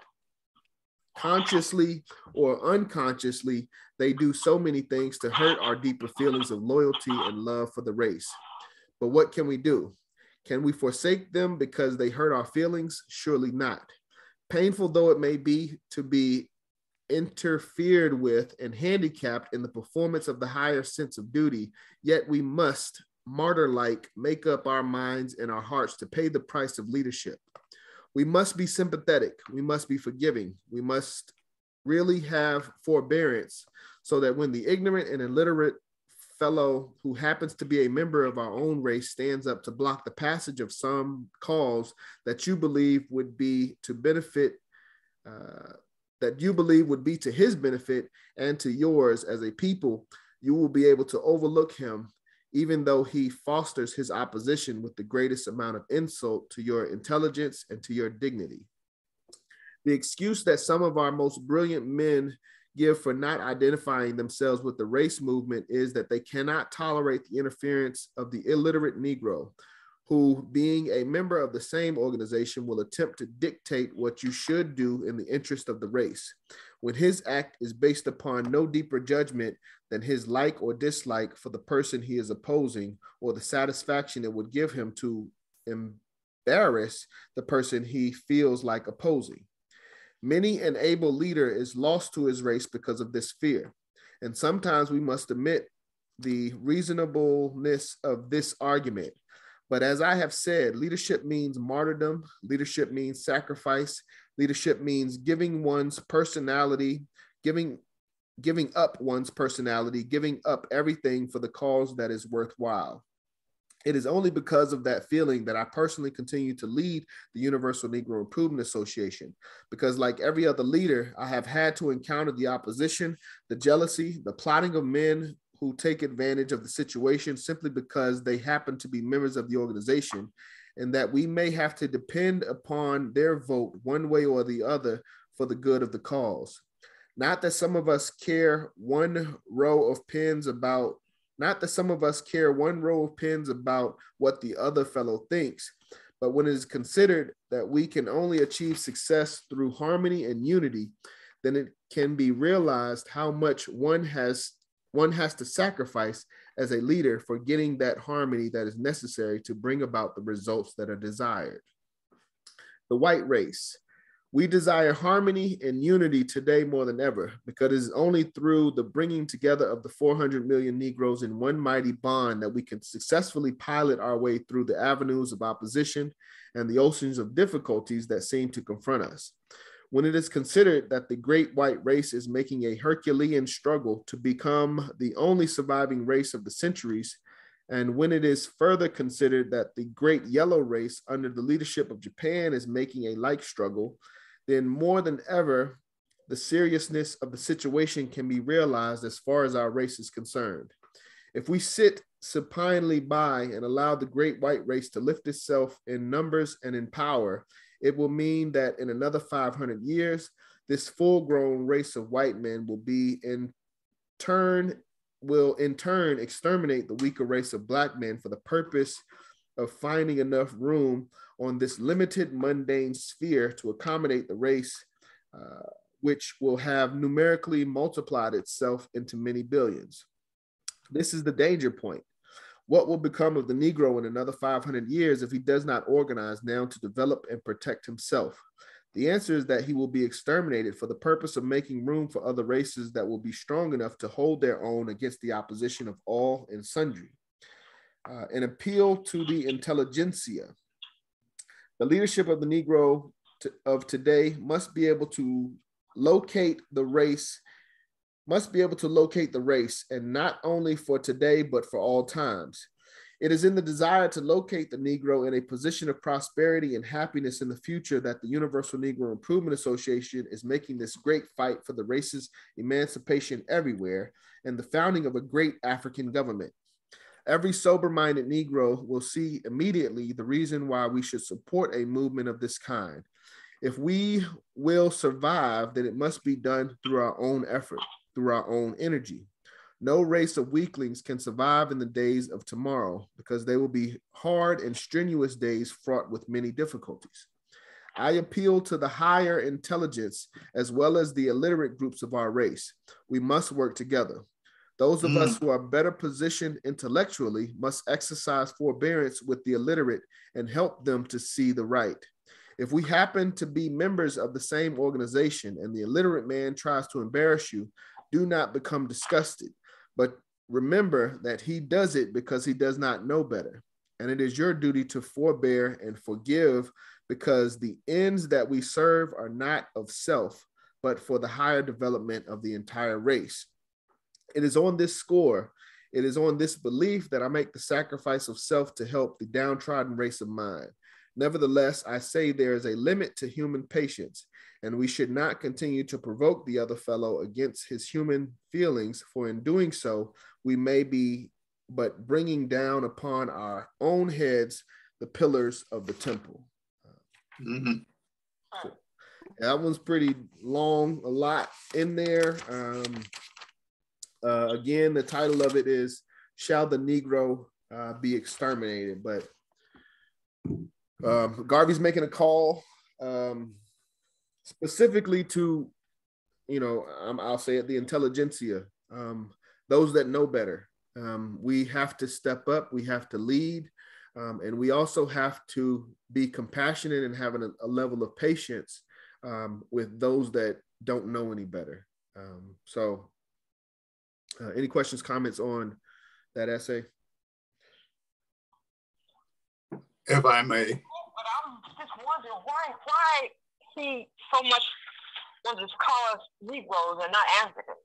consciously or unconsciously, they do so many things to hurt our deeper feelings of loyalty and love for the race. But what can we do? Can we forsake them because they hurt our feelings? Surely not. Painful though it may be to be interfered with and handicapped in the performance of the higher sense of duty, yet we must, martyr-like, make up our minds and our hearts to pay the price of leadership. We must be sympathetic. We must be forgiving. We must really have forbearance, so that when the ignorant and illiterate fellow who happens to be a member of our own race stands up to block the passage of some cause that you believe would be to benefit, that you believe would be to his benefit and to yours as a people, you will be able to overlook him, even though he fosters his opposition with the greatest amount of insult to your intelligence and to your dignity. The excuse that some of our most brilliant men give for not identifying themselves with the race movement is that they cannot tolerate the interference of the illiterate Negro, who, being a member of the same organization, will attempt to dictate what you should do in the interest of the race, when his act is based upon no deeper judgment than his like or dislike for the person he is opposing, or the satisfaction it would give him to embarrass the person he feels like opposing. Many an able leader is lost to his race because of this fear. And sometimes we must admit the reasonableness of this argument. But as I have said, leadership means martyrdom. Leadership means sacrifice. Leadership means giving one's personality, giving up one's personality, giving up everything for the cause that is worthwhile. It is only because of that feeling that I personally continue to lead the Universal Negro Improvement Association, because like every other leader, I have had to encounter the opposition, the jealousy, the plotting of men who take advantage of the situation simply because they happen to be members of the organization, and that we may have to depend upon their vote one way or the other for the good of the cause. Not that some of us care one row of pins about what the other fellow thinks, but when it is considered that we can only achieve success through harmony and unity, then it can be realized how much one has to sacrifice as a leader for getting that harmony that is necessary to bring about the results that are desired. The white race. We desire harmony and unity today more than ever, because it is only through the bringing together of the 400 million Negroes in one mighty bond that we can successfully pilot our way through the avenues of opposition and the oceans of difficulties that seem to confront us. When it is considered that the great white race is making a Herculean struggle to become the only surviving race of the centuries, and when it is further considered that the great yellow race under the leadership of Japan is making a like struggle, then more than ever, the seriousness of the situation can be realized as far as our race is concerned. If we sit supinely by and allow the great white race to lift itself in numbers and in power, it will mean that in another 500 years, this full-grown race of white men will in turn exterminate the weaker race of black men for the purpose of finding enough room on this limited mundane sphere to accommodate the race, which will have numerically multiplied itself into many billions. This is the danger point. What will become of the Negro in another 500 years if he does not organize now to develop and protect himself? The answer is that he will be exterminated for the purpose of making room for other races that will be strong enough to hold their own against the opposition of all and sundry. An appeal to the intelligentsia. The leadership of the Negro of today must be able to locate the race, and not only for today, but for all times. It is in the desire to locate the Negro in a position of prosperity and happiness in the future that the Universal Negro Improvement Association is making this great fight for the race's emancipation everywhere and the founding of a great African government. Every sober-minded Negro will see immediately the reason why we should support a movement of this kind. If we will survive, then it must be done through our own effort, through our own energy. No race of weaklings can survive in the days of tomorrow because they will be hard and strenuous days fraught with many difficulties. I appeal to the higher intelligence as well as the illiterate groups of our race. We must work together. Those of us who are better positioned intellectually must exercise forbearance with the illiterate and help them to see the right. If we happen to be members of the same organization and the illiterate man tries to embarrass you, do not become disgusted, but remember that he does it because he does not know better. And it is your duty to forbear and forgive because the ends that we serve are not of self, but for the higher development of the entire race. It is on this score, it is on this belief that I make the sacrifice of self to help the downtrodden race of mine. Nevertheless, I say there is a limit to human patience, and we should not continue to provoke the other fellow against his human feelings, for in doing so, we may be but bringing down upon our own heads the pillars of the temple. So that one's pretty long, a lot in there. Again, the title of it is, Shall the Negro Be Exterminated? But Garvey's making a call specifically to, I'll say it, the intelligentsia, those that know better. We have to step up, we have to lead, and we also have to be compassionate and have a level of patience with those that don't know any better. Any questions, comments on that essay? If I may. But I'm just wondering why he so much wants to call us Negroes and not Africans.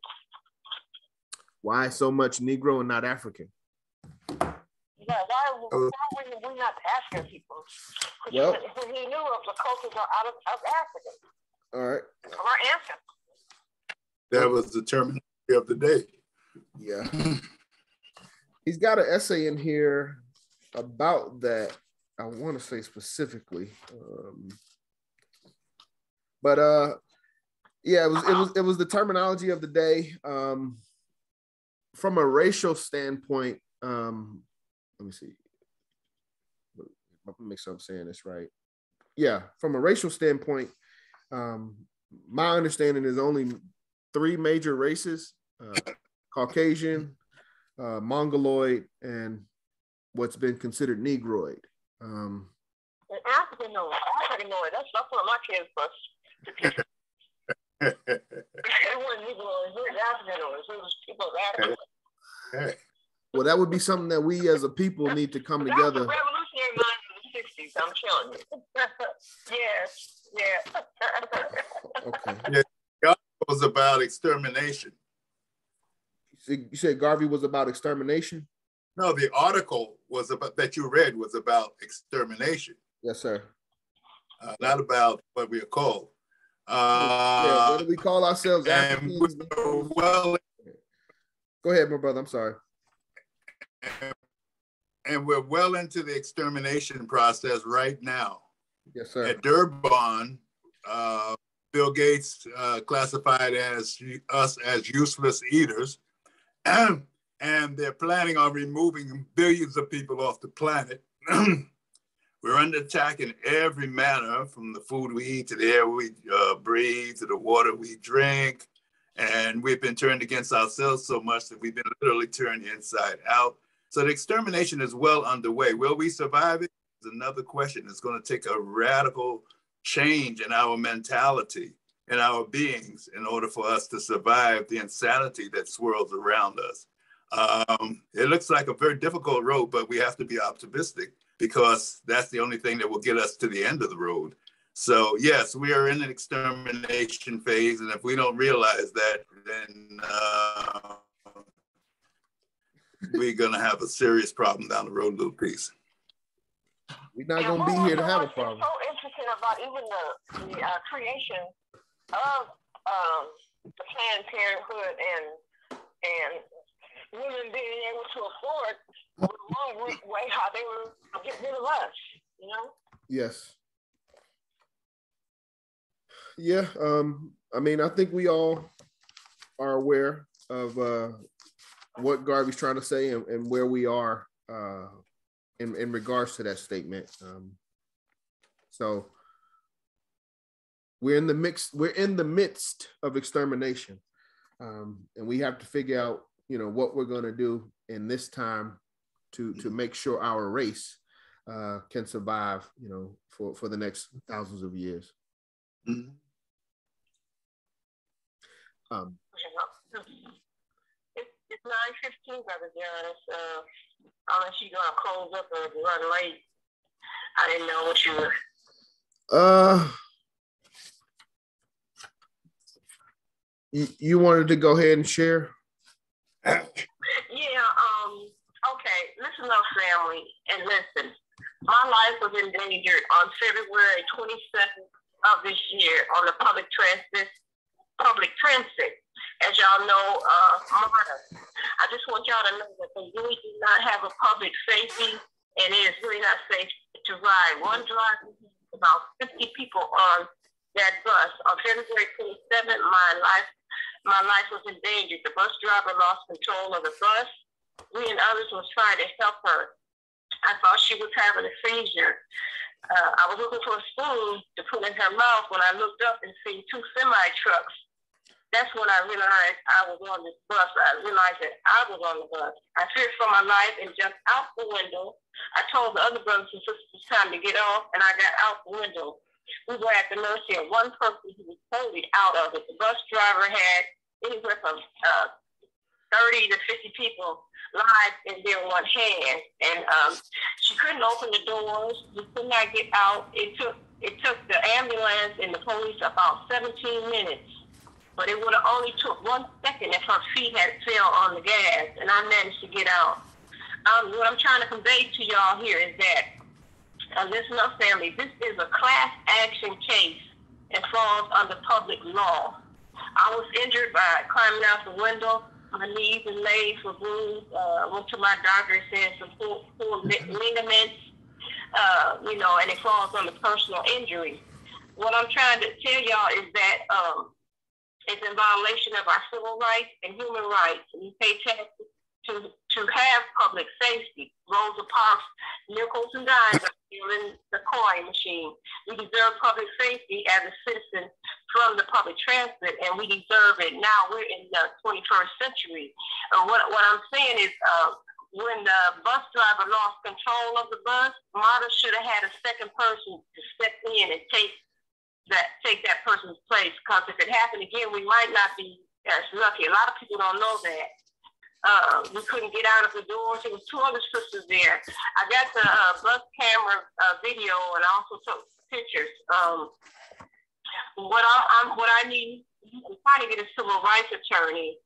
Why so much Negro and not African? Yeah, why were we not African people? Well, he knew of the cultures out of Africa. All right. Our ancestors. That was the terminology of the day. Yeah. He's got an essay in here about that. I want to say specifically, yeah, it was the terminology of the day. From a racial standpoint, let me see. Let me make sure I'm saying this right. Yeah, from a racial standpoint, my understanding is only 3 major races: Caucasian, Mongoloid, and what's been considered Negroid. African noise. That's one of my kids' bus. Everyone Negroid. Where's African noise? Where's people African? Well, that would be something that we as a people need to come together. That was revolutionary mind in the 60s. I'm telling you. Yeah. Okay. Yeah, Garvey was about extermination. You said Garvey was about extermination? No, the article was about that you read was about extermination. Yes, sir. Not about what we are called. Yeah, what do we call ourselves? Africans. Well, go ahead, my brother. I'm sorry. and we're well into the extermination process right now. Yes, sir. At Durban, Bill Gates classified us as useless eaters, and they're planning on removing billions of people off the planet. We're under attack in every manner, from the food we eat to the air we breathe to the water we drink. And we've been turned against ourselves so much that we've been literally turned inside out. So the extermination is well underway. Will we survive it? Is another question. It's going to take a radical change in our mentality and our beings in order for us to survive the insanity that swirls around us. It looks like a very difficult road, but we have to be optimistic, because that's the only thing that will get us to the end of the road. So yes, we are in an extermination phase, and if we don't realize that, then we're gonna have a serious problem down the road, little piece. We're not gonna be here to have a problem. What's so interesting about even the creation of the Planned Parenthood and women being able to afford one way how they were get rid of us, you know? Yes. Yeah. I mean, I think we all are aware of what Garvey's trying to say and where we are in regards to that statement. So we're in the midst of extermination, and we have to figure out, you know, what we're going to do in this time to make sure our race can survive, you know, for the next thousands of years. Mm-hmm. It's 9:15, Brother John. Unless you're gonna close up or run late. I didn't know what you were. You wanted to go ahead and share? Yeah, okay, listen up, family, and listen. My life was endangered on February 22nd of this year on the public transit. As y'all know, MARTA. I just want y'all to know that they really do not have a public safety, and it is really not safe to ride. One driver, about 50 people on that bus. On February 27th, my life was endangered. The bus driver lost control of the bus. We and others was trying to help her. I thought she was having a seizure. I was looking for a spoon to put in her mouth when I looked up and seen two semi-trucks. That's when I realized I was on this bus. I realized that I was on the bus. I feared for my life and jumped out the window. I told the other brothers and sisters it's time to get off, and I got out the window. We were at the mercy of one person who was totally out of it. The bus driver had anywhere from 30 to 50 people live in their one hand, and she couldn't open the doors. We could not get out. It took the ambulance and the police about 17 minutes. But it would have only took 1 second if her feet had fell on the gas, and I managed to get out. What I'm trying to convey to y'all here is that, listen up, family, this is a class action case and falls under public law. I was injured by climbing out the window. My knees and legs were bruised. I went to my doctor and said some poor ligaments, you know, and it falls under personal injury. What I'm trying to tell y'all is that it's in violation of our civil rights and human rights. We pay taxes to have public safety. Rosa Parks, nickels and dimes are still in the coin machine. We deserve public safety as a citizen from the public transit, and we deserve it. Now we're in the 21st century. What I'm saying is, when the bus driver lost control of the bus, MARTA should have had a second person to step in and take that person's place, because if it happened again, we might not be as lucky. A lot of people don't know that. We couldn't get out of the doors. There was two other sisters there. I got the bus camera video, and I also took pictures. What I need, I'm trying to get a civil rights attorney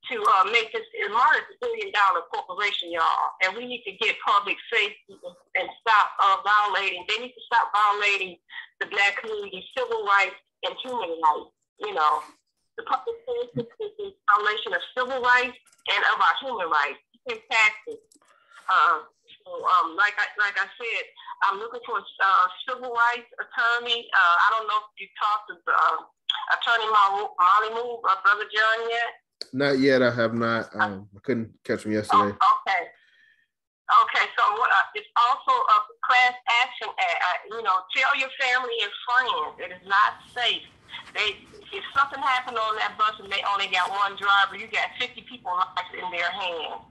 to make this. MARTA is $1 billion corporation, y'all, and we need to get public safety and stop violating. They need to stop violating the Black community's civil rights and human rights. You know, the public safety is the violation of civil rights and of our human rights. It's taxes. Like I said, I'm looking for a civil rights attorney. I don't know if you talked to Attorney Molly Moore, Brother John yet. Not yet. I have not. I couldn't catch him yesterday. Okay. Okay. So it's also a class action. Tell your family and friends it is not safe. If something happened on that bus and they only got one driver, you got 50 people lives in their hands.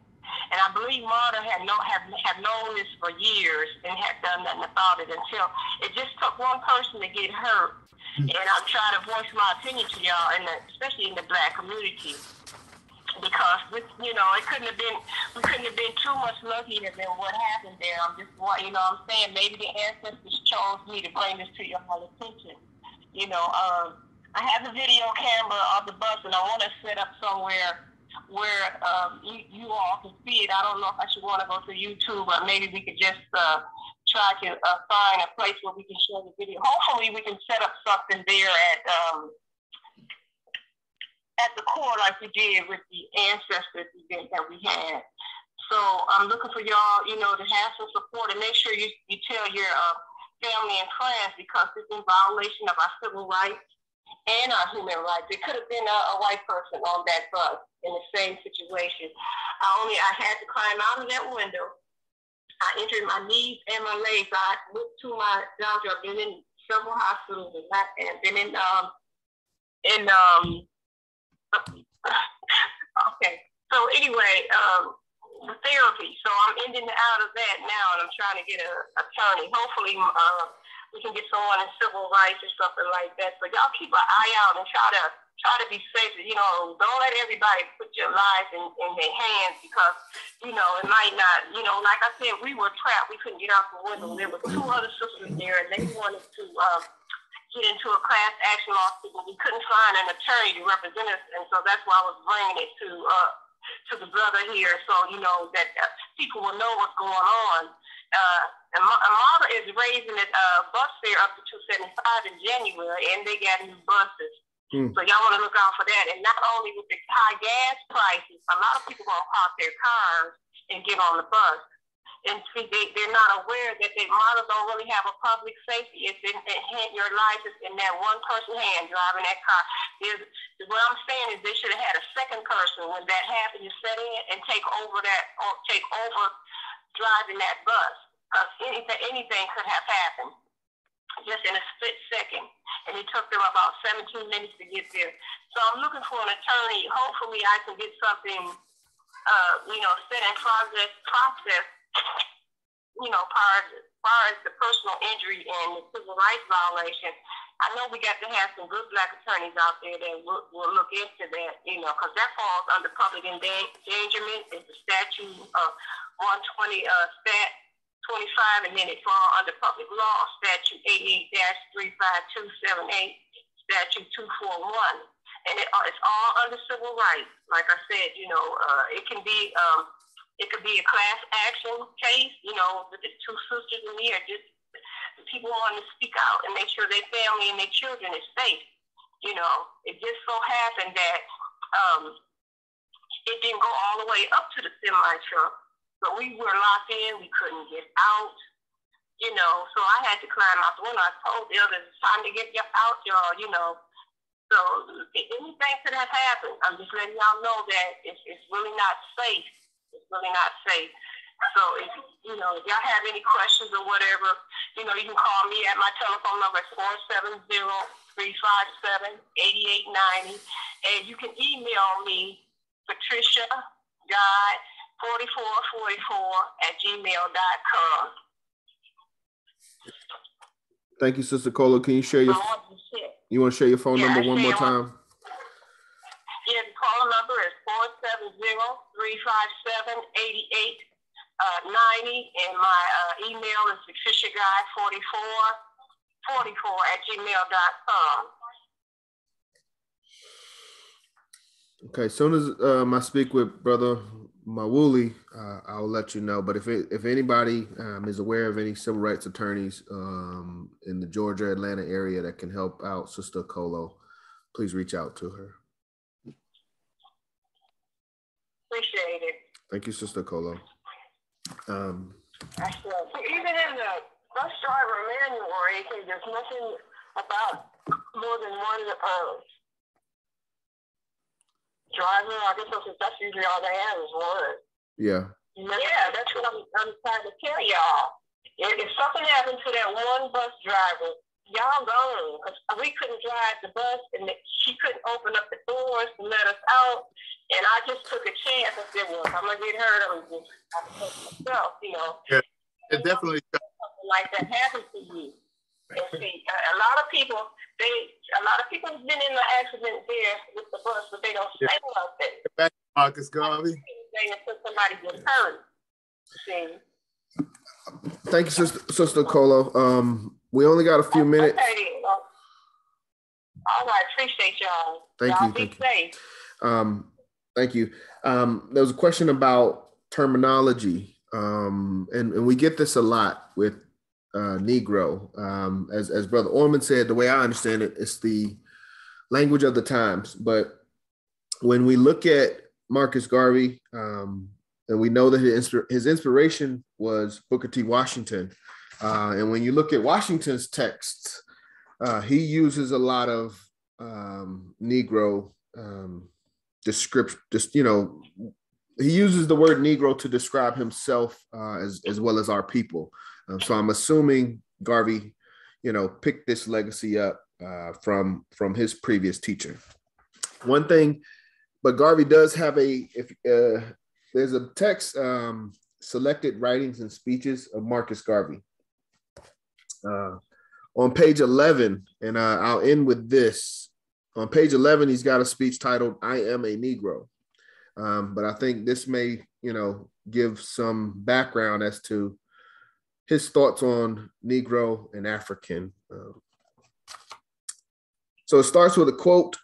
And I believe Marta have known this for years and had done nothing about it until it just took one person to get hurt. And I'm trying to voice my opinion to y'all, especially in the Black community, because we couldn't have been too much luckier than what happened there. I'm saying maybe the ancestors chose me to bring this to y'all's attention. I have a video camera of the bus, and I want to set up somewhere where you all can see it. I don't know if I should want to go to YouTube, or maybe we could just try to find a place where we can show the video. Hopefully we can set up something there at the core like we did with the ancestors event that we had. So I'm looking for y'all, to have some support, and make sure you tell your family and friends, because it's in violation of our civil rights and our human rights. It could have been a white person on that bus in the same situation. I had to climb out of that window. I injured my knees and my legs. I went to my doctor. I've been in several hospitals and been in okay. So anyway, the therapy. So I'm ending out of that now, and I'm trying to get an attorney. Hopefully, we can get someone in civil rights or something like that. So y'all keep an eye out and try to be safe. Don't let everybody put your lives in their hands, because it might not. Like I said, we were trapped. We couldn't get out the window. There were two other sisters there, and they wanted to get into a class action lawsuit, but we couldn't find an attorney to represent us, and so that's why I was bringing it to the brother here, so that people will know what's going on. And Marta is raising the bus fare up to $275 in January, and they got new buses. So y'all want to look out for that. And not only with the high gas prices, a lot of people gonna park their cars and get on the bus. And see, they're not aware that Marta don't really have a public safety. It's your life is in that one person's hand driving that car. What I'm saying is they should have had a second person when that happened to set in and take over driving that bus. Anything could have happened just in a split second. And it took them about 17 minutes to get there. So I'm looking for an attorney. Hopefully I can get something, set in process, far as the personal injury and the civil rights violation. I know we got to have some good Black attorneys out there that will look into that, because that falls under public endangerment. It's the statute of 120, stat 25, and then it falls under public law, statute 88-35278, statute 241. And it's all under civil rights. Like I said, it can be it could be a class action case, with the two sisters in here, just the people wanting to speak out and make sure their family and their children is safe. It just so happened that it didn't go all the way up to the semi-truck, but we were locked in. We couldn't get out, so I had to climb out the window. I told the others, it's time to get out, y'all, So anything could have happened. I'm just letting y'all know that it's really not safe. It's really not safe. So if y'all have any questions or whatever, you can call me at my telephone number, 470-357-8890. And you can email me, patriciaguy4444@gmail.com. Thank you, Sister Okolo. Can you share you want to share your phone number one more time? Yeah, the call number is 470-357-8890, and my email is patriciaguy4444@gmail.com. Okay, as soon as I speak with Brother Mawuli, I'll let you know. But if anybody is aware of any civil rights attorneys in the Georgia, Atlanta area that can help out Sister Okolo, please reach out to her. Thank you, Sister Okolo. Even in the bus driver manual, there's nothing about more than one driver. I guess that's usually all they have is one. Yeah. Yeah, that's what I'm trying to tell y'all. If something happened to that one bus driver, y'all gone. Because we couldn't drive the bus, and she couldn't open up the doors to let us out. And I just took a chance. I said, well, if I'm going to get hurt, I'm going to protect myself, you know. Yeah, it definitely. Something like that happened to you. And see, a lot of people have been in the accident there with the bus, but they don't say nothing. Back to Marcus Garvey. Until somebody gets hurt. See? Thank you, Sister Okolo. We only got a few minutes. Okay. All right, appreciate y'all. Thank you. Be safe. Thank you. There was a question about terminology, and we get this a lot with Negro. As Brother Orman said, the way I understand it, it's the language of the times. But when we look at Marcus Garvey, and we know that his inspiration was Booker T. Washington. And when you look at Washington's texts, he uses a lot of Negro description. He uses the word Negro to describe himself as well as our people. So I'm assuming Garvey, picked this legacy up from his previous teacher. One thing. But Garvey does have there's a text, Selected Writings and Speeches of Marcus Garvey. On page 11, and I'll end with this. On page 11, he's got a speech titled, I Am a Negro. But I think this may, give some background as to his thoughts on Negro and African. So it starts with a quote,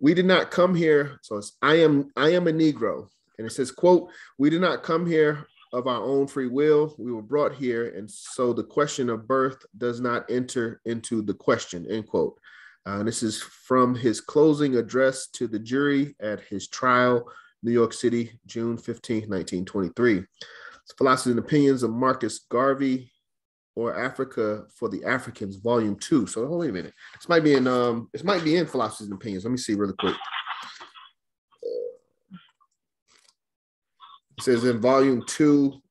we did not come here. So it's, I am a Negro. And it says, quote, we did not come here of our own free will. We were brought here. And so the question of birth does not enter into the question, end quote. This is from his closing address to the jury at his trial, New York City, June 15, 1923. It's Philosophy and Opinions of Marcus Garvey, or Africa for the Africans, Volume 2. So wait a minute. This might be in Philosophy and Opinions. Let me see really quick. It says in Volume 2,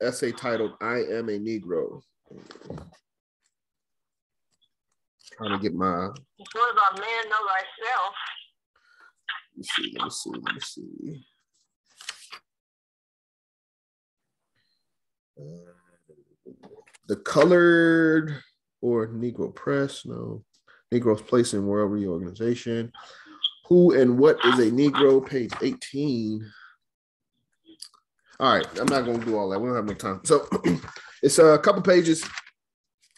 essay titled, I Am a Negro. Trying to get my... What about man know thyself? Let me see. The Colored or Negro Press, no. Negro's Place in World Reorganization. Who and What is a Negro, page 18. All right, I'm not going to do all that. We don't have enough time. So it's a couple pages.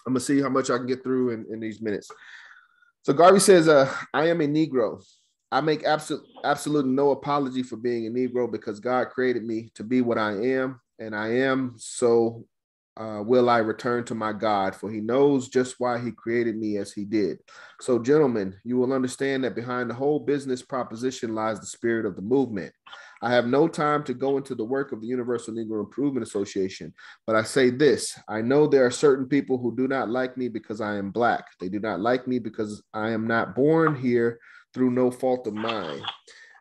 I'm going to see how much I can get through in these minutes. So Garvey says, I am a Negro. I make absolute no apology for being a Negro because God created me to be what I am, and I am so will I return to my God, for he knows just why he created me as he did. So, gentlemen, you will understand that behind the whole business proposition lies the spirit of the movement. I have no time to go into the work of the Universal Negro Improvement Association, but I say this. I know there are certain people who do not like me because I am Black. They do not like me because I am not born here through no fault of mine.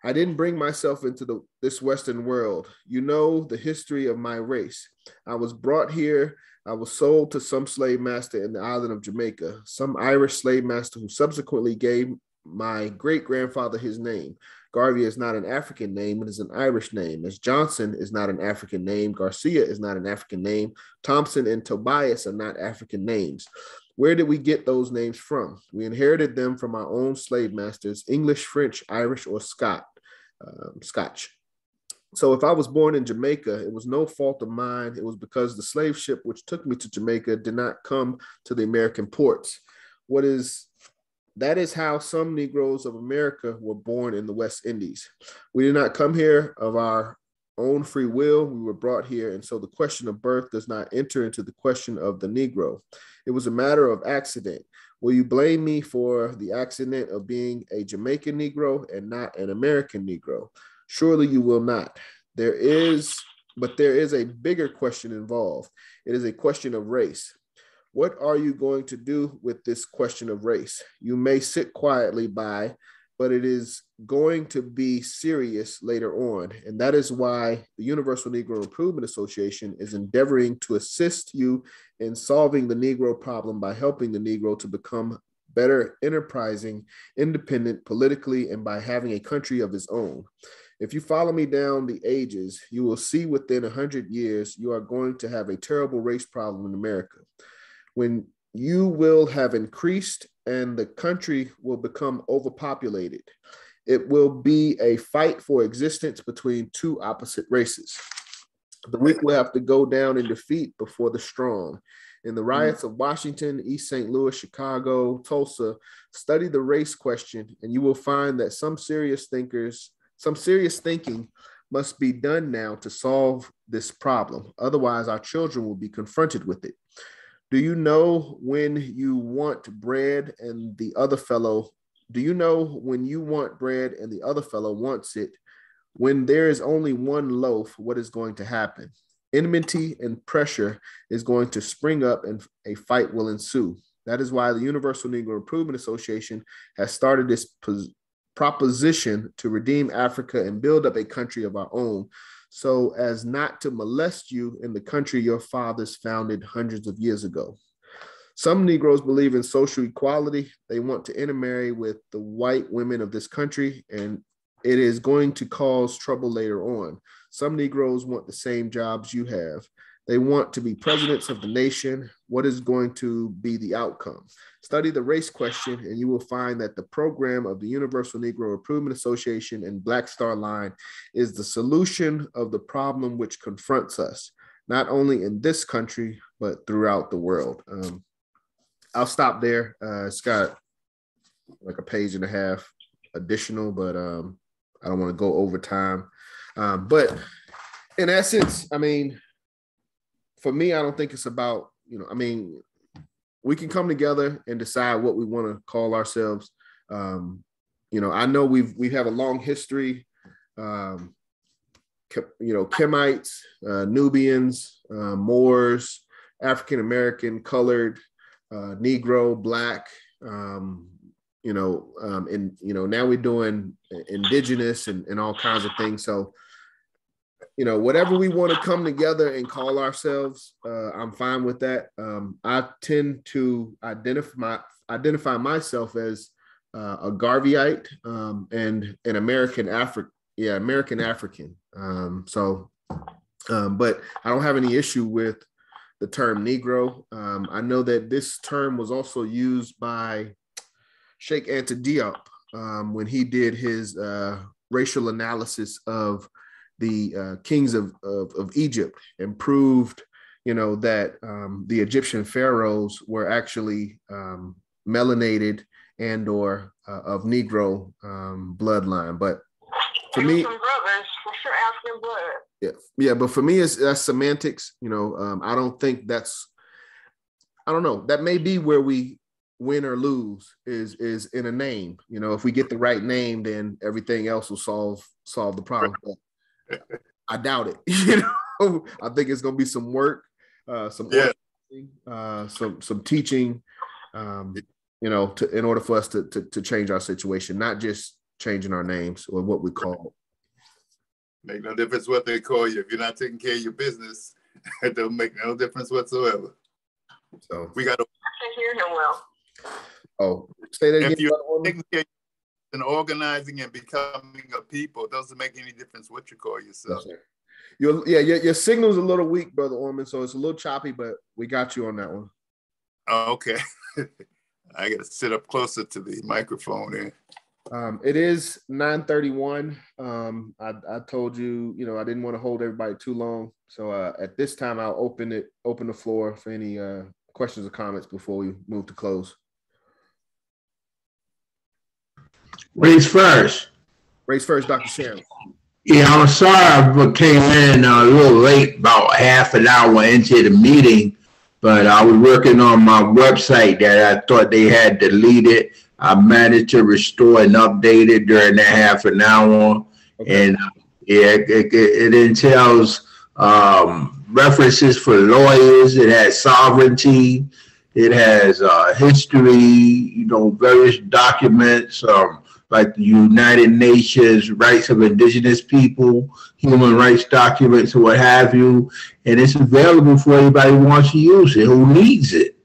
I didn't bring myself into this Western world. You know the history of my race. I was brought here. I was sold to some slave master in the island of Jamaica, some Irish slave master who subsequently gave my great-grandfather his name. Garvey is not an African name. It is an Irish name. As Johnson is not an African name. Garcia is not an African name. Thompson and Tobias are not African names. Where did we get those names from? We inherited them from our own slave masters, English, French, Irish, or Scotch. So if I was born in Jamaica, it was no fault of mine. It was because the slave ship which took me to Jamaica did not come to the American ports. That is how some Negroes of America were born in the West Indies. We did not come here of our own free will. We were brought here. And so the question of birth does not enter into the question of the Negro. It was a matter of accident. Will you blame me for the accident of being a Jamaican Negro and not an American Negro? Surely you will not. There is a bigger question involved. It is a question of race. What are you going to do with this question of race? You may sit quietly by, but it is going to be serious later on. And that is why the Universal Negro Improvement Association is endeavoring to assist you in solving the Negro problem by helping the Negro to become better, enterprising, independent politically, and by having a country of his own. If you follow me down the ages, you will see within 100 years, you are going to have a terrible race problem in America. When you will have increased and the country will become overpopulated, it will be a fight for existence between two opposite races. The weak will have to go down in defeat before the strong. In the riots of Washington, East St. Louis, Chicago, Tulsa, study the race question, and you will find that some serious thinking must be done now to solve this problem. Otherwise, our children will be confronted with it. Do you know when you want bread and the other fellow wants it? When there is only one loaf, what is going to happen? Enmity and pressure is going to spring up and a fight will ensue. That is why the Universal Negro Improvement Association has started this proposition to redeem Africa and build up a country of our own, so as not to molest you in the country your fathers founded hundreds of years ago. Some Negroes believe in social equality. They want to intermarry with the white women of this country, and it is going to cause trouble later on. Some Negroes want the same jobs you have. They want to be presidents of the nation. What is going to be the outcome? Study the race question, and you will find that the program of the Universal Negro Improvement Association and Black Star Line is the solution of the problem which confronts us, not only in this country, but throughout the world. I'll stop there. It's got like a page and a half additional, but I don't want to go over time. But in essence, I mean, for me, I don't think it's about, we can come together and decide what we want to call ourselves. I know we have a long history, Kemites, Nubians, Moors, African-American, colored, Negro, Black, and now we're doing indigenous and all kinds of things. So, whatever we want to come together and call ourselves, I'm fine with that. I tend to identify myself as a Garveyite and an American African. But I don't have any issue with the term Negro. I know that this term was also used by Sheikh Anta Diop when he did his racial analysis of the kings of Egypt, and proved, that the Egyptian pharaohs were actually melanated and or of Negro bloodline. But for me, brothers, for sure, African blood. Yeah, but for me, that's semantics. I don't think I don't know. That may be where we win or lose is in a name. If we get the right name, then everything else will solve the problem. But I doubt it. I think it's going to be some work, some teaching, in order for us to change our situation, not just changing our names or what we call. Make no difference what they call you. If you're not taking care of your business, it don't make no difference whatsoever. So we got to hear him well. Oh, say that again. If you're taking care and organizing and becoming a people, it doesn't make any difference what you call yourself. Your signal's a little weak, Brother Orman, so it's a little choppy, but we got you on that one. Oh, okay. I got to sit up closer to the microphone here. It is 9:31. I told you, I didn't want to hold everybody too long. So at this time, I'll open the floor for any questions or comments before we move to close. Race first, Dr. Sharon. Yeah, I'm sorry I came in a little late, about half an hour into the meeting, but I was working on my website that I thought they had deleted. I managed to restore and update it during that half an hour. Okay. And Yeah, it entails references for lawyers. It has sovereignty. It has history, various documents, like the United Nations rights of indigenous people, human rights documents, or what have you. And it's available for anybody who wants to use it, who needs it.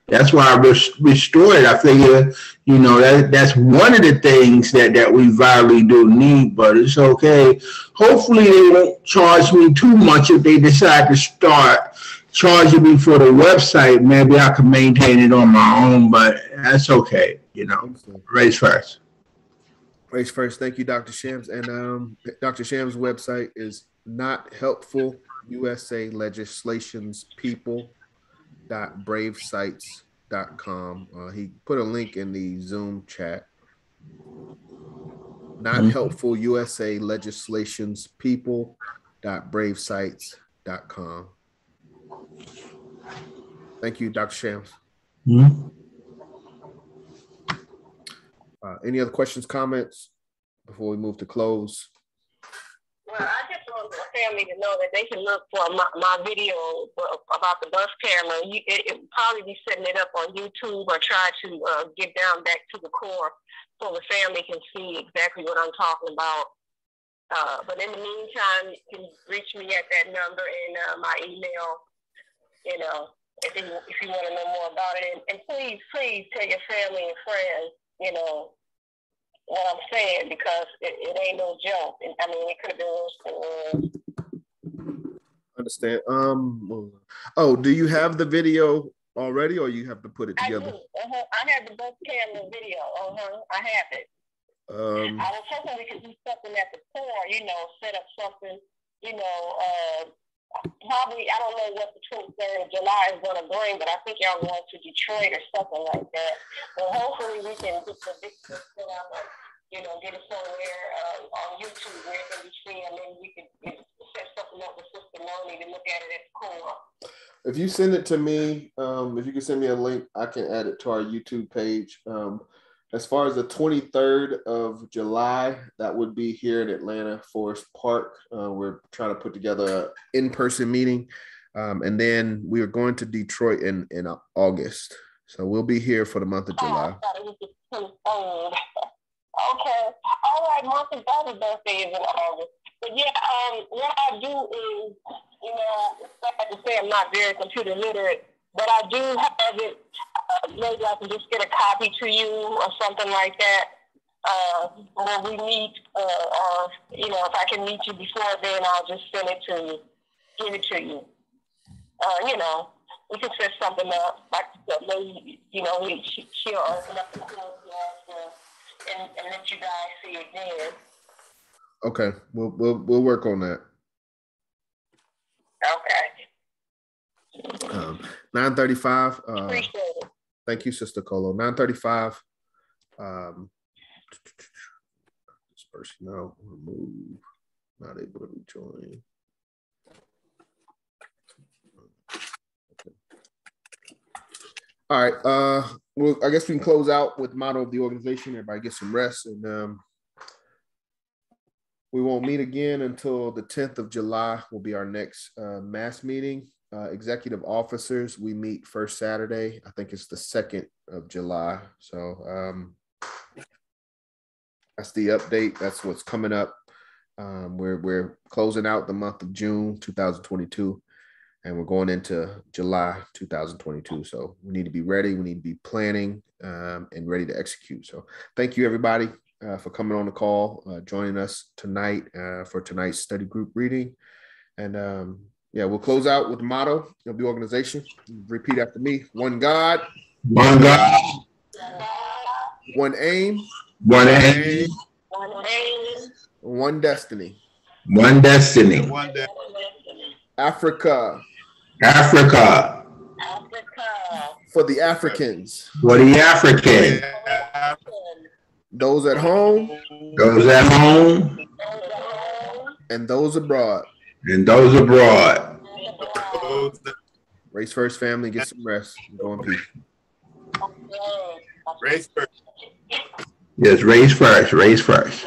That's why I restored it. I figure, that's one of the things that we vitally do need, but it's okay. Hopefully they won't charge me too much if they decide to start charging me for the website. Maybe I can maintain it on my own, but that's okay. Raise first. Raise first. Thank you, Dr. Shams. And Dr. Shams' website is Not Helpful USA Legislations People.bravesites.com. He put a link in the Zoom chat. Not Helpful USA Legislations People.bravesites.com. Thank you, Dr. Shams. Mm-hmm. Any other questions, comments before we move to close? Well, I just want the family to know that they can look for my video about the bus camera. It will probably be setting it up on YouTube or try to get down back to the core so the family can see exactly what I'm talking about. But in the meantime, you can reach me at that number and my email, if you want to know more about it. And please tell your family and friends, what I'm saying, because it ain't no joke. It could have been worse than Understand. Do you have the video already, or you have to put it together? I do. I have the bus camera video. I have it. I was hoping we could do something at the core, set up something, probably, I don't know what the 23rd of July is going to bring, but I think y'all going to Detroit or something like that. But hopefully we can get the big set up, get it somewhere on YouTube where it can be seen, and then we can set something up with Sister Moni to look at it at the core. If you send it to me, if you can send me a link, I can add it to our YouTube page. As far as the 23rd of July, that would be here in Atlanta, Forest Park. We're trying to put together an in-person meeting. And then we are going to Detroit in August. So we'll be here for the month of July. I thought it was the 23rd. Okay. All right, Martha's birthday is in August. But yeah, what I do is, it's sad to say I'm not very computer literate, but I do have it. Maybe I can just get a copy to you or something like that. When we meet, or if I can meet you before then, I'll just send it to you, give it to you. We can set something up. Like maybe, she'll open up the course and let you guys see it then. Okay, we'll work on that. Okay. 9:35. Appreciate it. Thank you, Sister Okolo. 9:35. This person now remove. Not able to rejoin. Okay. All right. Well, I guess we can close out with the motto of the organization. Everybody get some rest, and we won't meet again until the 10th of July. Will be our next mass meeting. Executive officers, we meet first Saturday. I think it's the 2nd of July. So that's the update. That's what's coming up. We're closing out the month of June 2022, and we're going into July 2022. So we need to be ready. We need to be planning and ready to execute. So thank you, everybody, for coming on the call, joining us tonight for tonight's study group reading. And we'll close out with the motto of the organization. Repeat after me. One God. One God. One aim. One aim. One aim. One destiny. One destiny. One day. Africa. Africa. Africa. For the Africans. For the African. Those at home. Those at home. And those abroad. And those abroad. Race first, family. Get some rest. Go in peace. Race first. Yes, race first. Race first.